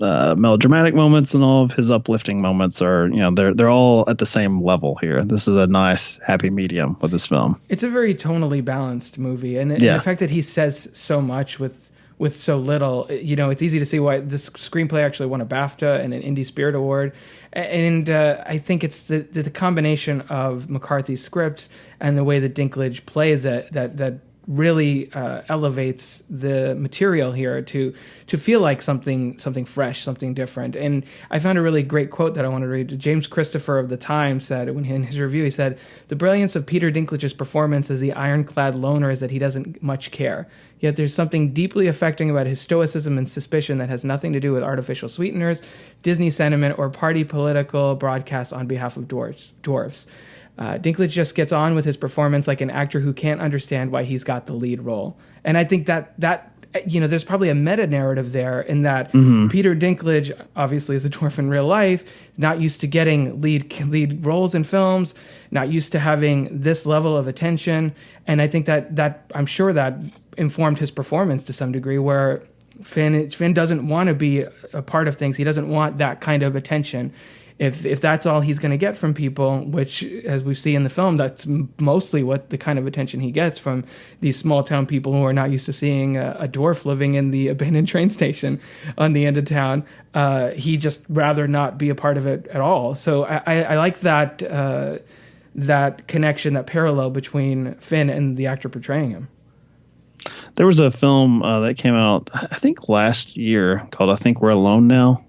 melodramatic moments, and all of his uplifting moments are, they're all at the same level here. This is a nice happy medium with this film. It's a very tonally balanced movie, and the fact that he says so much with with so little. You know, it's easy to see why this screenplay actually won a BAFTA and an Indie Spirit Award. And I think it's the combination of McCarthy's script and the way that Dinklage plays it that really elevates the material here to feel like something fresh, something different. And I found a really great quote that I want to read. James Christopher of The Times said, when in his review, he said, "The brilliance of Peter Dinklage's performance as the ironclad loner is that he doesn't much care. Yet there's something deeply affecting about his stoicism and suspicion that has nothing to do with artificial sweeteners, Disney sentiment, or party political broadcasts on behalf of dwarves. Dinklage just gets on with his performance like an actor who can't understand why he's got the lead role." And I think that there's probably a meta narrative there in that Peter Dinklage obviously is a dwarf in real life, not used to getting lead roles in films, not used to having this level of attention. And I think that I'm sure that informed his performance to some degree, where Finn doesn't want to be a part of things. He doesn't want that kind of attention. If that's all he's going to get from people, which, as we see in the film, that's mostly what the kind of attention he gets from these small town people who are not used to seeing a dwarf living in the abandoned train station on the end of town, he just rather not be a part of it at all. So I like that connection, that parallel between Finn and the actor portraying him. There was a film that came out, I think, last year called "I Think We're Alone Now."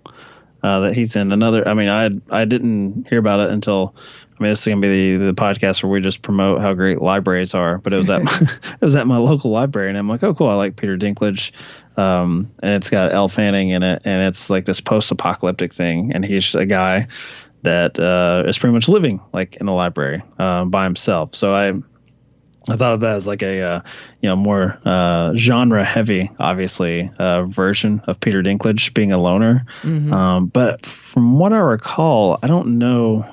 That he's in. Another, I mean, I didn't hear about it until, I mean, this is gonna be the podcast where we just promote how great libraries are. But it was at my local library, and I'm like, oh, cool, I like Peter Dinklage, and it's got Elle Fanning in it, and it's like this post-apocalyptic thing, and he's a guy that is pretty much living like in a library by himself. So I thought of that as like a more genre heavy, obviously, version of Peter Dinklage being a loner. But from what I recall, I don't know.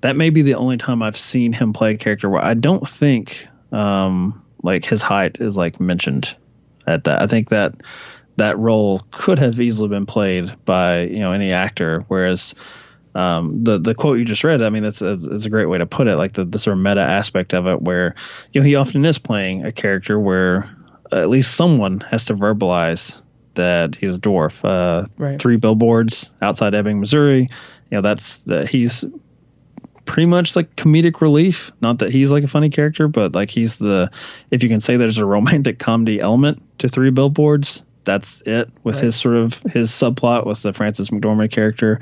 That may be the only time I've seen him play a character where I don't think like his height is like mentioned at that. I think that role could have easily been played by any actor, whereas the quote you just read, I mean, it's a great way to put it, like the sort of meta aspect of it, where he often is playing a character where at least someone has to verbalize that he's a dwarf. Right. 3 billboards outside Ebbing, Missouri. He's pretty much like comedic relief. Not that he's like a funny character, but like he's if you can say there's a romantic comedy element to 3 billboards, that's it with his subplot with the Frances McDormand character.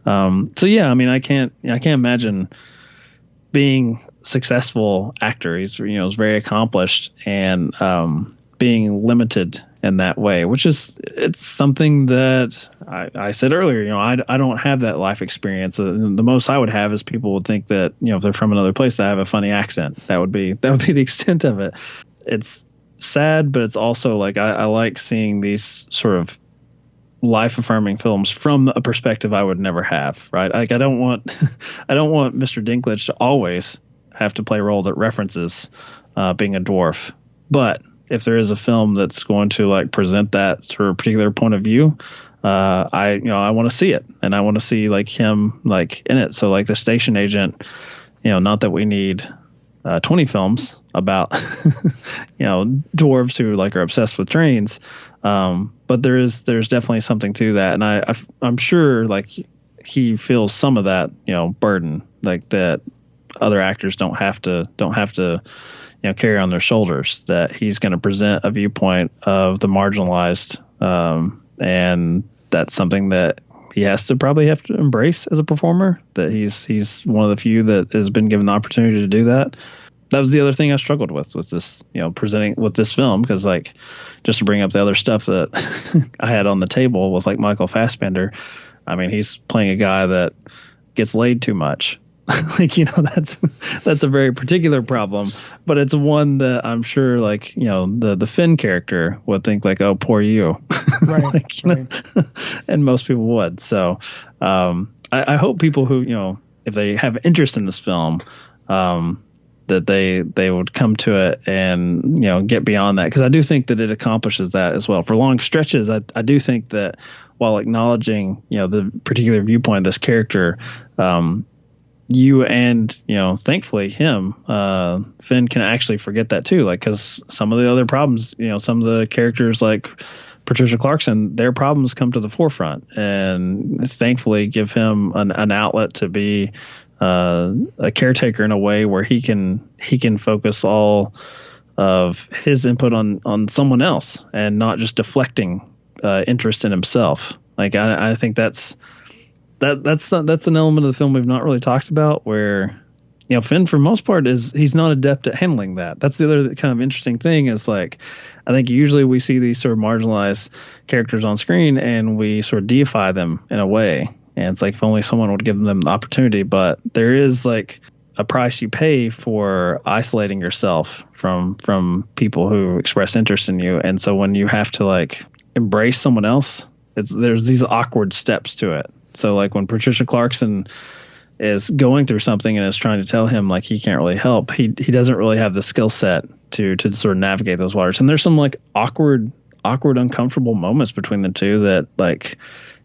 So yeah, I mean, I can't imagine being successful actor. He's is very accomplished, and being limited in that way, which it's something that I said earlier. I don't have that life experience. The most I would have is people would think that if they're from another place, I have a funny accent. That would be the extent of it. It's sad, but it's also like I like seeing these sort of life-affirming films from a perspective I would never have, right? Like I don't want Mr. Dinklage to always have to play a role that references being a dwarf. But if there is a film that's going to like present that sort of particular point of view, I want to see it, and I want to see like him like in it. So like The Station Agent, not that we need 20 films about dwarves who like are obsessed with trains. But there's definitely something to that, and I'm sure like he feels some of that burden, like that other actors don't have to carry on their shoulders, that he's going to present a viewpoint of the marginalized, and that's something that he has to embrace as a performer, that he's one of the few that has been given the opportunity to do that. That was the other thing I struggled with this, presenting with this film, because like, just to bring up the other stuff that I had on the table with like Michael Fassbender, I mean, he's playing a guy that gets laid too much. Like, that's a very particular problem, but it's one that I'm sure like, the Finn character would think like, oh, poor you. Right. Like, and most people would. So I hope people who, if they have interest in this film, that they would come to it and get beyond that, because I do think that it accomplishes that as well. For long stretches, I do think that while acknowledging the particular viewpoint of this character, you and, thankfully him, Finn can actually forget that too. Like, because some of the other problems, some of the characters like Patricia Clarkson, their problems come to the forefront, and thankfully give him an outlet to be a caretaker in a way where he can focus all of his input on someone else and not just deflecting interest in himself. Like, I think that's an element of the film we've not really talked about, where Finn for the most part he's not adept at handling that. That's the other kind of interesting thing, is like, I think usually we see these sort of marginalized characters on screen and we sort of deify them in a way, and it's like if only someone would give them the opportunity. But there is like a price you pay for isolating yourself from people who express interest in you, and so when you have to like embrace someone else, there's these awkward steps to it. So like when Patricia Clarkson is going through something and is trying to tell him like he can't really help, he doesn't really have the skill set to sort of navigate those waters. And there's some like awkward, uncomfortable moments between the two that like,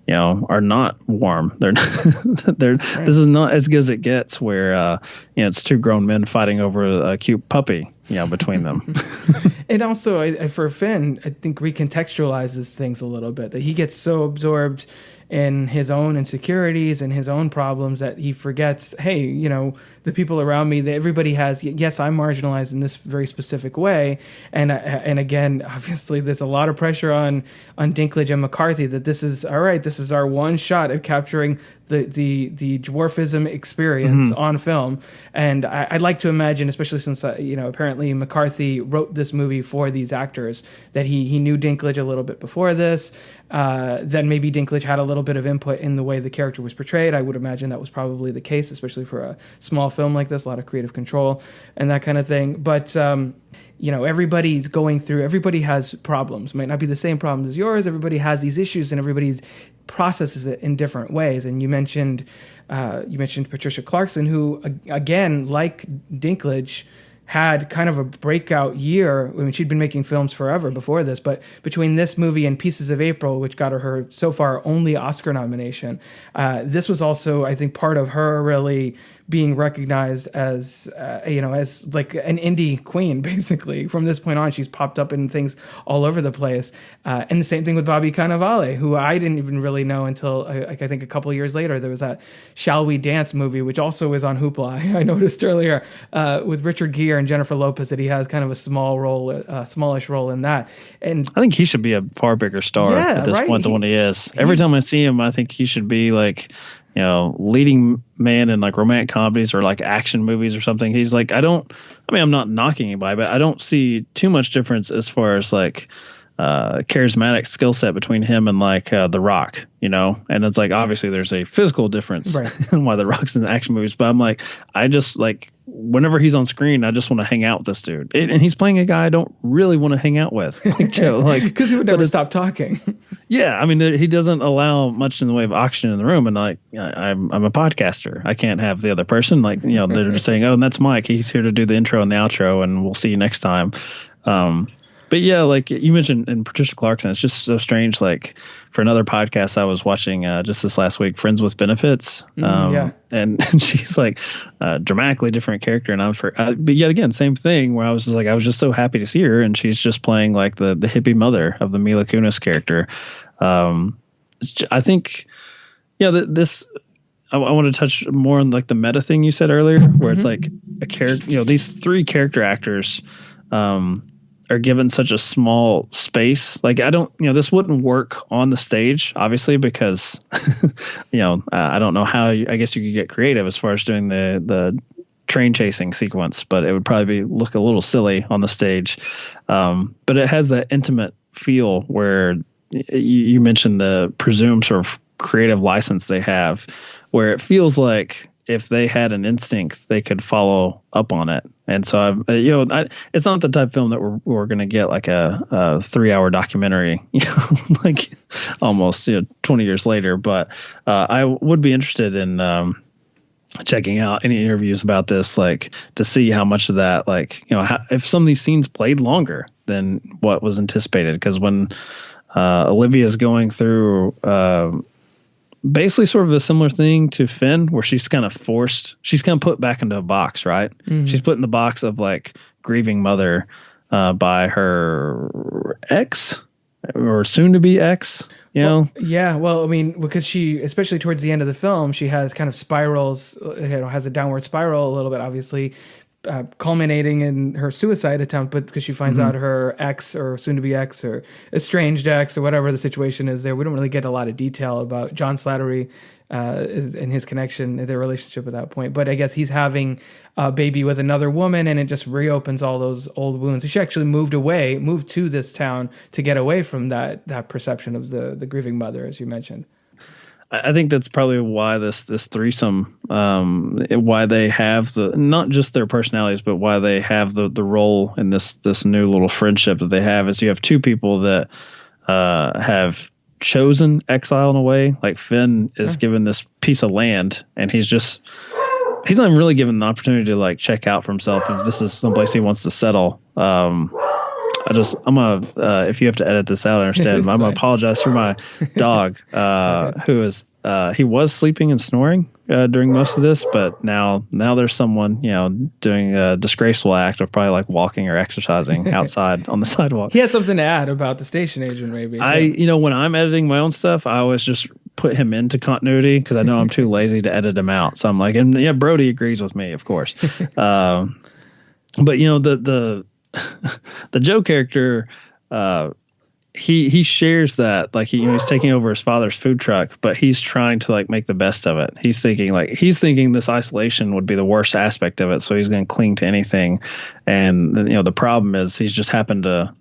are not warm. They're right. This is not as good as it gets, where it's two grown men fighting over a cute puppy, between them. And also for Finn, I think recontextualizes things a little bit, that he gets so absorbed in his own insecurities and his own problems that he forgets, hey, the people around me, that everybody has, yes, I'm marginalized in this very specific way. And again, obviously there's a lot of pressure on Dinklage and McCarthy that this is our one shot at capturing the dwarfism experience on film. And I'd like to imagine, especially since, apparently McCarthy wrote this movie for these actors, that he knew Dinklage a little bit before this. Then maybe Dinklage had a little bit of input in the way the character was portrayed. I would imagine that was probably the case, especially for a small film like this, a lot of creative control and that kind of thing. But, everybody's going through, everybody has problems. Might not be the same problems as yours. Everybody has these issues and everybody processes it in different ways. And you mentioned Patricia Clarkson, who, again, like Dinklage, had kind of a breakout year. I mean, she'd been making films forever before this, but between this movie and Pieces of April, which got her so far only Oscar nomination, this was also, I think, part of her really being recognized as like an indie queen, basically. From this point on, she's popped up in things all over the place. And the same thing with Bobby Cannavale, who I didn't even really know until I think a couple of years later. There was that Shall We Dance movie, which also is on Hoopla. I noticed earlier with Richard Gere and Jennifer Lopez that he has kind of a smallish role in that. And I think he should be a far bigger star at this point than what he is. Every time I see him, I think he should be like, leading man in like romantic comedies or like action movies or something. He's like, I'm not knocking anybody, but I don't see too much difference as far as like charismatic skill set between him and like The Rock, and it's like, obviously there's a physical difference in why The Rock's in the action movies, but I'm like, I just like, whenever he's on screen, I just want to hang out with this dude. And he's playing a guy I don't really want to hang out with, like Joe, like, because he would never stop talking. Yeah, I mean, he doesn't allow much in the way of oxygen in the room, and like, I'm a podcaster. I can't have the other person, like, they're just saying, oh, and that's Mike. He's here to do the intro and the outro, and we'll see you next time. But yeah, like you mentioned in Patricia Clarkson, it's just so strange. Like for another podcast I was watching just this last week, Friends with Benefits. And she's like a dramatically different character. And but yet again, same thing where I was just so happy to see her. And she's just playing like the hippie mother of the Mila Kunis character. I think, I want to touch more on like the meta thing you said earlier, where it's like a character, these three character actors, are given such a small space. Like this wouldn't work on the stage, obviously, because, I don't know how I guess you could get creative as far as doing the train chasing sequence, but it would probably look a little silly on the stage. But it has that intimate feel where you mentioned the presumed sort of creative license they have, where it feels like if they had an instinct, they could follow up on it. And so, it's not the type of film that we're going to get like a 3-hour documentary, like almost 20 years later. But I would be interested in checking out any interviews about this, like to see how much of that, like, if some of these scenes played longer than what was anticipated. Because when Olivia's going through basically sort of a similar thing to Finn, where she's kind of put back into a box, right? She's put in the box of like grieving mother by her ex or soon to be ex, you know? Yeah. Well, I mean, because she, especially towards the end of the film, she has kind of spirals, has a downward spiral a little bit, obviously, culminating in her suicide attempt, but because she finds out her ex or soon to be ex or estranged ex or whatever the situation is there. We don't really get a lot of detail about John Slattery and his connection, their relationship at that point. But I guess he's having a baby with another woman, and it just reopens all those old wounds. She actually moved to this town to get away from that perception of the grieving mother, as you mentioned. I think that's probably why this threesome, why they have not just their personalities, but why they have the role in this new little friendship that they have, is you have two people that have chosen exile in a way. Like Finn is given this piece of land, and he's not even really given the opportunity to like check out for himself if this is someplace he wants to settle. If you have to edit this out, I understand. I'm gonna apologize for my dog, who is he was sleeping and snoring during most of this, but now there's someone, you know, doing a disgraceful act of probably like walking or exercising outside on the sidewalk. He has something to add about the station agent, maybe. When I'm editing my own stuff, I always just put him into continuity because I know I'm too lazy to edit him out. So I'm like, and yeah, Brody agrees with me, of course. But you know, the Joe character, he shares that, like he's taking over his father's food truck, but he's trying to like make the best of it. He's thinking this isolation would be the worst aspect of it, so he's going to cling to anything. And you know, the problem is he's just happened to,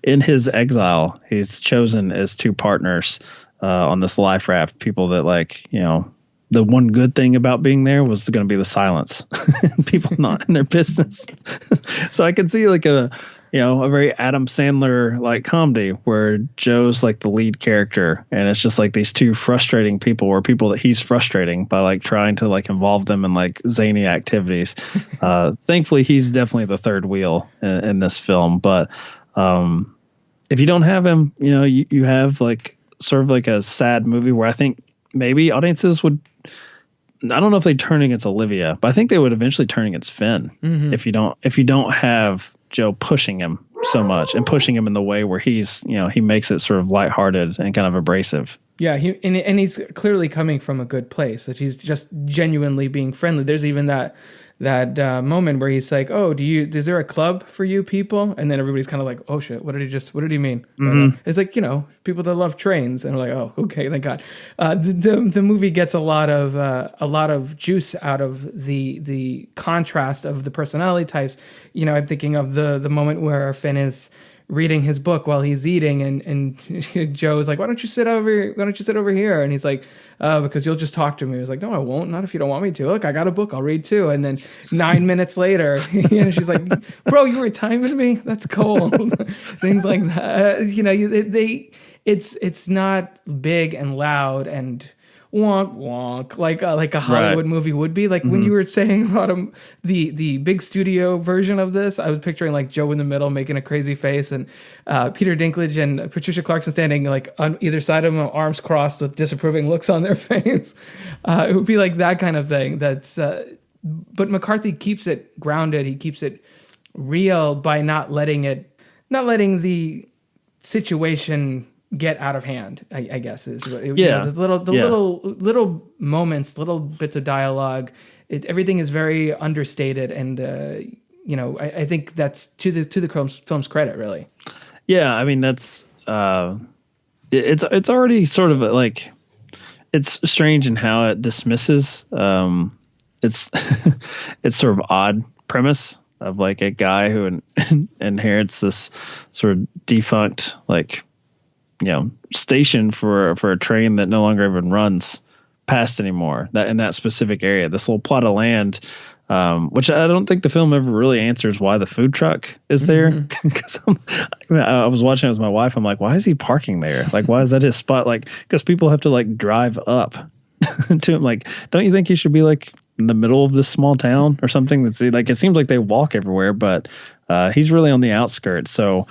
in his exile, he's chosen as two partners on this life raft. People that, like, you know, the one good thing about being there was going to be the silence, people not in their business. So I can see like a very Adam Sandler like comedy where Joe's like the lead character, and it's just like these two frustrating people, or people that he's frustrating by like trying to like involve them in like zany activities. Thankfully, he's definitely the third wheel in this film. But if you don't have him, you know, you have like sort of like a sad movie where I think maybe audiences would, I don't know if they turn against Olivia, but I think they would eventually turn against Finn if you don't have Joe pushing him so much and pushing him in the way where he's, you know, he makes it sort of lighthearted and kind of abrasive. Yeah, he's clearly coming from a good place, that he's just genuinely being friendly. There's even that moment where he's like, "Oh, is there a club for you people?" And then everybody's kind of like, "Oh shit, what did he mean?" But, it's like, you know, people that love trains, and we're like, "Oh, okay, thank God." The movie gets a lot of juice out of the contrast of the personality types. You know, I'm thinking of the moment where Finn is reading his book while he's eating, and Joe's like, why don't you sit over here? And he's like, because you'll just talk to me. He's like, no, I won't, not if you don't want me to. Look, I got a book, I'll read too. And then 9 minutes later, she's like, bro, you were timing me? That's cold. Things like that. You know, it's not big and loud and wonk wonk like a Hollywood movie would be. Like when you were saying about the big studio version of this, I was picturing like Joe in the middle making a crazy face, and Peter Dinklage and Patricia Clarkson standing like on either side of him, arms crossed with disapproving looks on their face. It would be like that kind of thing. But McCarthy keeps it grounded. He keeps it real by not letting the situation get out of hand, I guess is what it, yeah. You know, little moments, little bits of dialogue. Everything is very understated, and you know, I think that's to the film's credit, really. Yeah, I mean that's it's already sort of like, it's strange in how it dismisses. It's it's sort of odd premise of like a guy who inherits this sort of defunct, like, you know, station for a train that no longer even runs past anymore, that in that specific area, this little plot of land, which I don't think the film ever really answers why the food truck is there. Because I was watching it with my wife. I'm like, why is he parking there? Like, why is that his spot? Like, because people have to like drive up to him. Like, don't you think he should be like in the middle of this small town or something? That's like, it seems like they walk everywhere, but he's really on the outskirts. So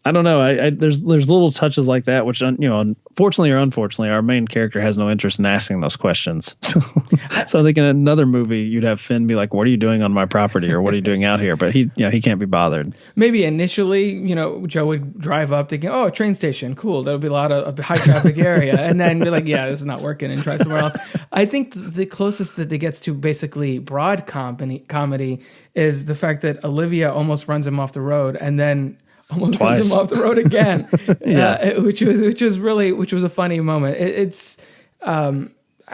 I don't know. There's little touches like that, which, fortunately or unfortunately, our main character has no interest in asking those questions. So I think in another movie, you'd have Finn be like, "What are you doing on my property?" or "What are you doing out here?" But he can't be bothered. Maybe initially, Joe would drive up thinking, "Oh, a train station, cool. That'll be a lot of high traffic area," and then be like, "Yeah, this is not working," and drive somewhere else. I think the closest that it gets to basically broad comedy is the fact that Olivia almost runs him off the road, and then almost runs him off the road again. Which was a funny moment.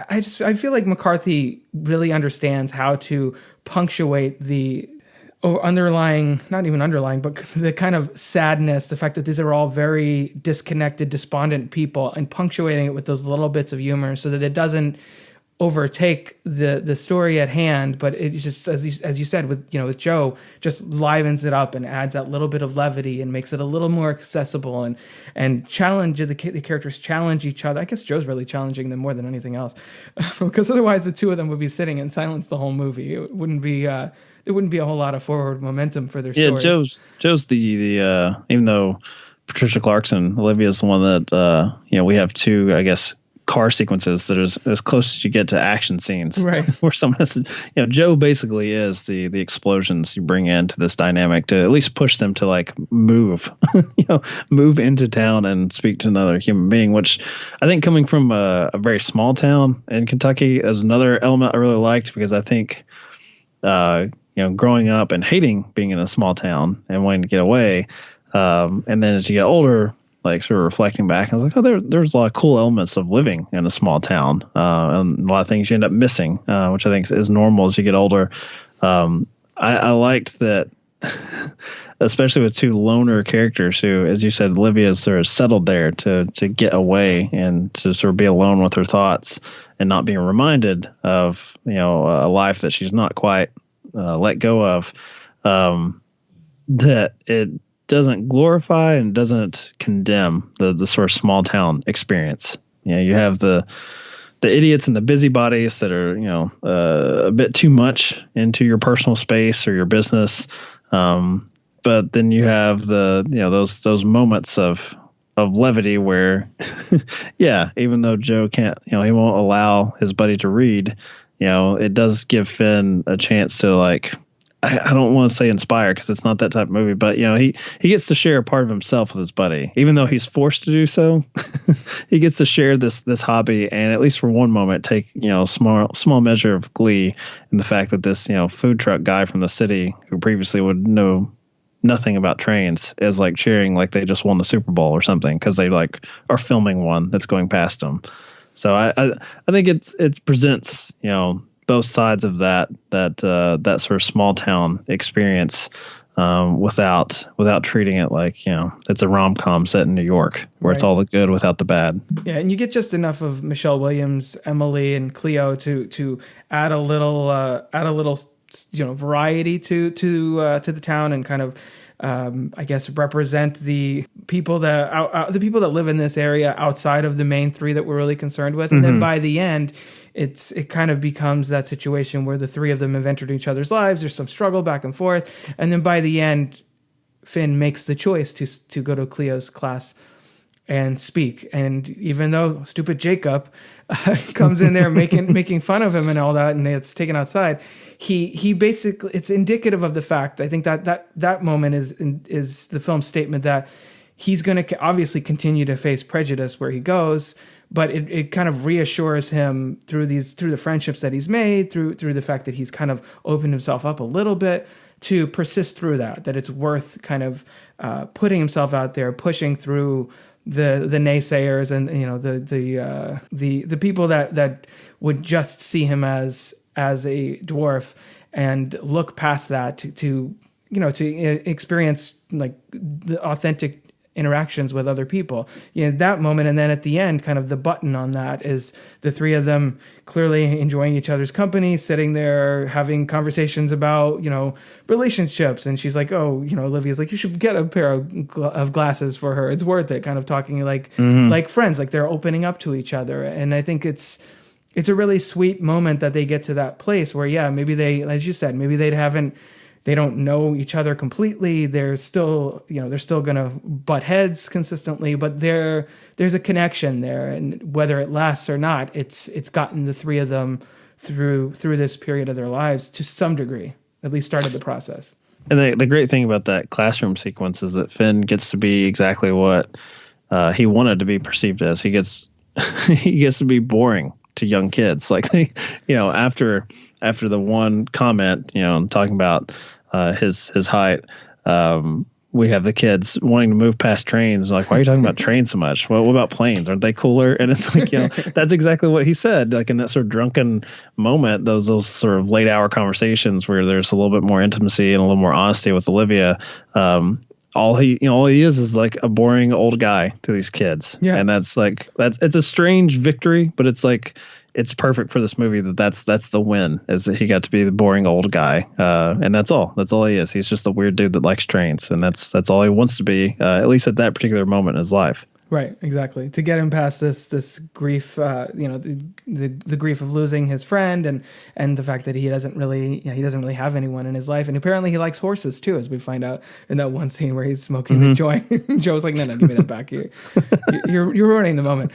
I feel like McCarthy really understands how to punctuate the underlying, not even underlying, but the kind of sadness, the fact that these are all very disconnected, despondent people, and punctuating it with those little bits of humor so that it doesn't overtake the story at hand, but it just, as you said, with Joe, just livens it up and adds that little bit of levity and makes it a little more accessible and challenge the characters challenge each other. I guess Joe's really challenging them more than anything else, because otherwise the two of them would be sitting in silence the whole movie. It wouldn't be there wouldn't be a whole lot of forward momentum for their stories. Yeah, Joe's the even though Patricia Clarkson, Olivia's the one that we have two, I guess, car sequences that are as close as you get to action scenes, right? Where someone has to, Joe basically is the explosions you bring into this dynamic to at least push them to like move, move into town and speak to another human being, which I think coming from a very small town in Kentucky is another element I really liked, because I think, growing up and hating being in a small town and wanting to get away. And then as you get older, like sort of reflecting back, I was like, oh, there's a lot of cool elements of living in a small town, and a lot of things you end up missing, which I think is normal as you get older. I liked that, especially with two loner characters who, as you said, Olivia's sort of settled there to get away and to sort of be alone with her thoughts and not being reminded of, a life that she's not quite let go of, that it doesn't glorify and doesn't condemn the sort of small town experience. You have the idiots and the busybodies that are, a bit too much into your personal space or your business. But then you have those moments of levity where, even though Joe can't, he won't allow his buddy to read, it does give Finn a chance to, like, I don't want to say inspire, because it's not that type of movie, but he gets to share a part of himself with his buddy, even though he's forced to do so. He gets to share this hobby, and at least for one moment take small measure of glee in the fact that this food truck guy from the city, who previously would know nothing about trains, is like cheering like they just won the Super Bowl or something, because they like are filming one that's going past them. So I think it presents both sides of that sort of small town experience, without treating it like it's a rom-com set in New York where It's all the good without the bad. Yeah, and you get just enough of Michelle Williams, Emily, and Cleo to add a little variety to the town, and kind of I guess represent the people that live in this area outside of the main three that we're really concerned with. And then by the end, it kind of becomes that situation where the three of them have entered each other's lives. There's some struggle back and forth, and then by the end, Finn makes the choice to go to Cleo's class and speak. And even though stupid Jacob comes in there making fun of him and all that, and it's taken outside, he basically, it's indicative of the fact, I think that moment is the film's statement that he's going to obviously continue to face prejudice where he goes, but it kind of reassures him through the friendships that he's made, through the fact that he's kind of opened himself up a little bit to persist through that it's worth kind of putting himself out there, pushing through the naysayers and the people that would just see him as a dwarf and look past that to experience like the authentic interactions with other people. That moment, and then at the end, kind of the button on that is the three of them clearly enjoying each other's company, sitting there having conversations about relationships, and she's like, Olivia's like, you should get a pair of glasses for her, it's worth it, kind of talking like friends, like they're opening up to each other. And I think it's a really sweet moment that they get to that place where maybe they, as you said, maybe they haven't they don't know each other completely. They're still going to butt heads consistently, but there's a connection there, and whether it lasts or not, it's gotten the three of them through this period of their lives to some degree, at least started the process. And the great thing about that classroom sequence is that Finn gets to be exactly what he wanted to be perceived as. He gets to be boring to young kids. Like after the one comment, talking about his height, we have the kids wanting to move past trains. Like, why are you talking about trains so much? Well, what about planes? Aren't they cooler? And it's like, that's exactly what he said. Like in that sort of drunken moment, those sort of late hour conversations where there's a little bit more intimacy and a little more honesty with Olivia. All he is like a boring old guy to these kids. Yeah. And it's a strange victory, but it's like, it's perfect for this movie that's the win, is that he got to be the boring old guy. And that's all he is. He's just a weird dude that likes trains. And that's all he wants to be, at least at that particular moment in his life. Right, exactly. To get him past this grief, the grief of losing his friend, and the fact that he doesn't really have anyone in his life, and apparently he likes horses too, as we find out in that one scene where he's smoking the joint. Joe's like, no, give me that back. You're ruining the moment.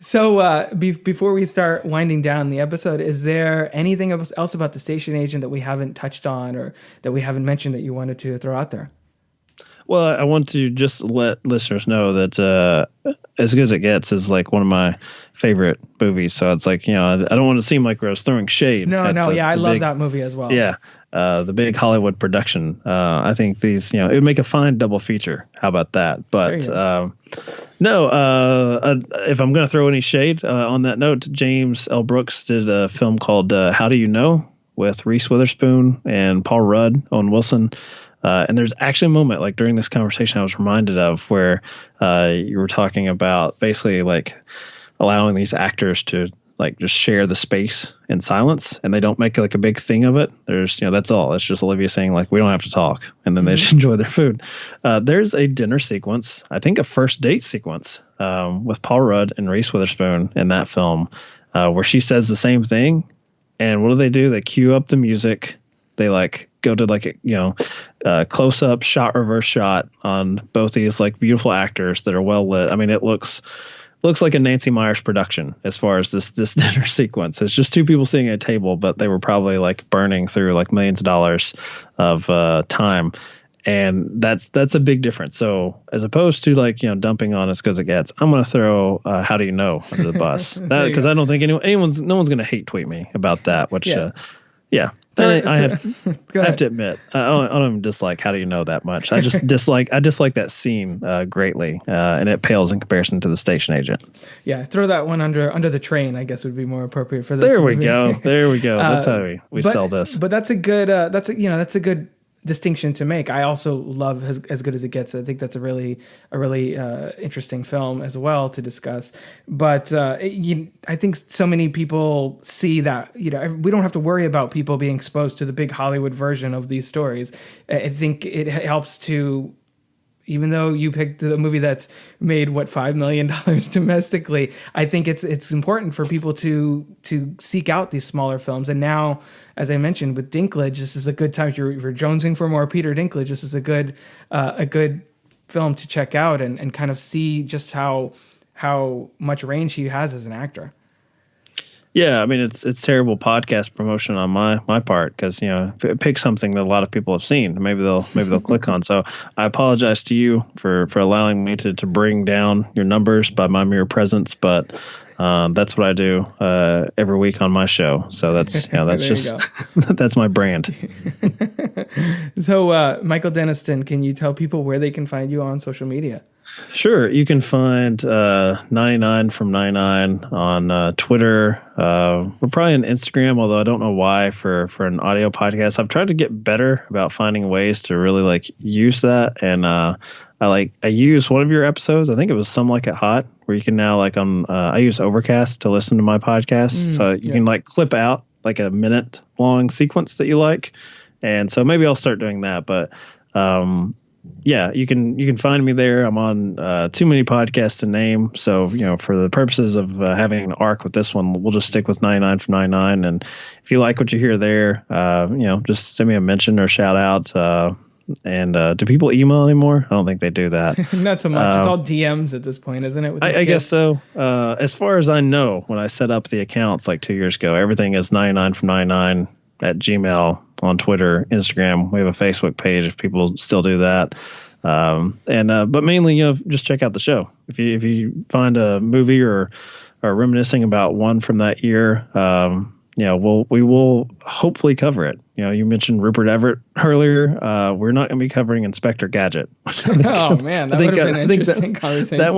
So before we start winding down the episode, is there anything else about the station agent that we haven't touched on or that we haven't mentioned that you wanted to throw out there? Well, I want to just let listeners know that As Good as It Gets is like one of my favorite movies. So it's like, I don't want to seem like I was throwing shade. I love that movie as well. Yeah. The big Hollywood production. I think these, it would make a fine double feature. How about that? But if I'm going to throw any shade on that note, James L. Brooks did a film called How Do You Know with Reese Witherspoon and Paul Rudd, Owen Wilson. And there's actually a moment like during this conversation I was reminded of where you were talking about basically like allowing these actors to like just share the space in silence, and they don't make like a big thing of it. There's, that's all. It's just Olivia saying like, we don't have to talk, and then they just enjoy their food. There's a dinner sequence, I think a first date sequence with Paul Rudd and Reese Witherspoon in that film where she says the same thing. And what do? They cue up the music. They like go to like a close up shot, reverse shot on both these like beautiful actors that are well lit. I mean, it looks like a Nancy Meyers production as far as this dinner sequence. It's just two people sitting at a table, but they were probably like burning through like millions of dollars of time. And that's a big difference. So as opposed to like, dumping on As Good as It Gets, I'm going to throw How Do You Know under the bus, because I don't think no one's going to hate tweet me about that, which I have to admit, I don't even dislike How Do You Know that much. I just dislike that scene greatly, and it pales in comparison to The Station Agent. Yeah, throw that one under the train, I guess would be more appropriate for this. There we go. That's how we sell this. But that's a good distinction to make. I also love As Good as It Gets. I think that's a really interesting film as well to discuss. But I think so many people see that we don't have to worry about people being exposed to the big Hollywood version of these stories. I think it helps to, even though you picked the movie that's made $5 million domestically, I think it's important for people to seek out these smaller films. And now, as I mentioned with Dinklage, this is a good time. If you're jonesing for more Peter Dinklage, this is a good film to check out and kind of see just how much range he has as an actor. Yeah, I mean it's terrible podcast promotion on my part, because pick something that a lot of people have seen. Maybe they'll click on. So I apologize to you for allowing me to bring down your numbers by my mere presence, but that's what I do every week on my show. So that's just that's my brand. So Michael Denniston, can you tell people where they can find you on social media? Sure. You can find 99 from 99 on Twitter. We're probably on Instagram, although I don't know why for an audio podcast. I've tried to get better about finding ways to really like use that. And I use one of your episodes. I think it was Some Like It Hot, where you can now like I use Overcast to listen to my podcast. So you can like clip out like a minute long sequence that you like. And so maybe I'll start doing that. But yeah, you can find me there. I'm on too many podcasts to name. So, for the purposes of having an arc with this one, we'll just stick with 99 from 99. And if you like what you hear there, just send me a mention or shout out. And do people email anymore? I don't think they do that. Not so much. It's all DMs at this point, isn't it? I guess so. As far as I know, when I set up the accounts like 2 years ago, everything is 99 from 99 at Gmail, on Twitter, Instagram. We have a Facebook page if people still do that. But mainly, just check out the show. If you find a movie or reminiscing about one from that year, we will hopefully cover it. You mentioned Rupert Everett earlier. We're not going to be covering Inspector Gadget. Oh man, that would have been an interesting conversation. That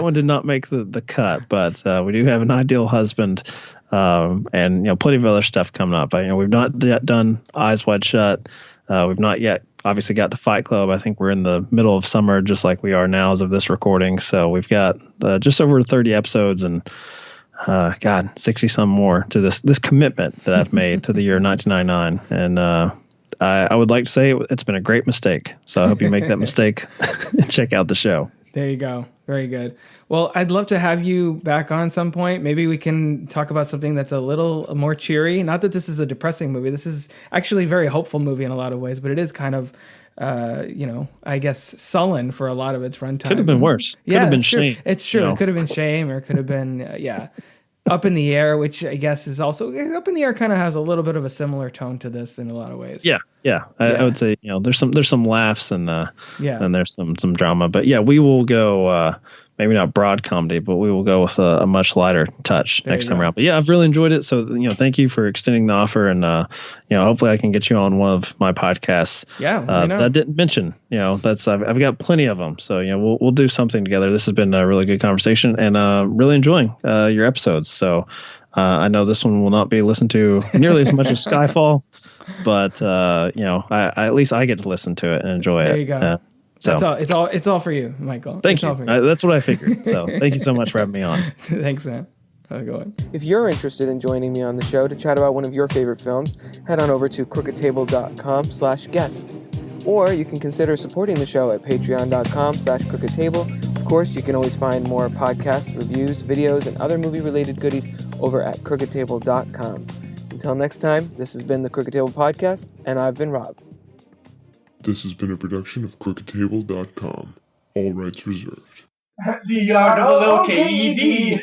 one did not make the cut, but we do have An Ideal Husband, and plenty of other stuff coming up. We've not yet done Eyes Wide Shut. We've not yet obviously got to Fight Club. I think we're in the middle of summer, just like we are now as of this recording. So we've got just over 30 episodes and 60 some more to this commitment that I've made to the year 1999. And I would like to say it's been a great mistake. So I hope you make that mistake and check out the show. There you go. Very good. Well, I'd love to have you back on some point. Maybe we can talk about something that's a little more cheery. Not that this is a depressing movie. This is actually a very hopeful movie in a lot of ways, but it is kind of, I guess sullen for a lot of its runtime. Could have been worse. Could have been Shame. It's true. It could have been Shame, or it could have been, Up in the Air, which I guess is also Up in the Air kind of has a little bit of a similar tone to this in a lot of ways. Yeah. I would say, there's some laughs and there's some drama, but we will go, maybe not broad comedy, but we will go with a much lighter touch next time around. But I've really enjoyed it. So, thank you for extending the offer, and, hopefully I can get you on one of my podcasts. That I didn't mention, I've got plenty of them. So, we'll do something together. This has been a really good conversation, and, really enjoying, your episodes. So, I know this one will not be listened to nearly as much as Skyfall, but, at least I get to listen to it and enjoy it. There you go. So it's all for you, Michael. Thank you. That's what I figured. So thank you so much for having me on. Thanks, man. Go on. If you're interested in joining me on the show to chat about one of your favorite films, head on over to crookedtable.com/guest. Or you can consider supporting the show at patreon.com/crookedtable. Of course, you can always find more podcasts, reviews, videos, and other movie-related goodies over at crookedtable.com. Until next time, this has been the Crooked Table Podcast, and I've been Rob. This has been a production of crookedtable.com. All rights reserved. CROOKED.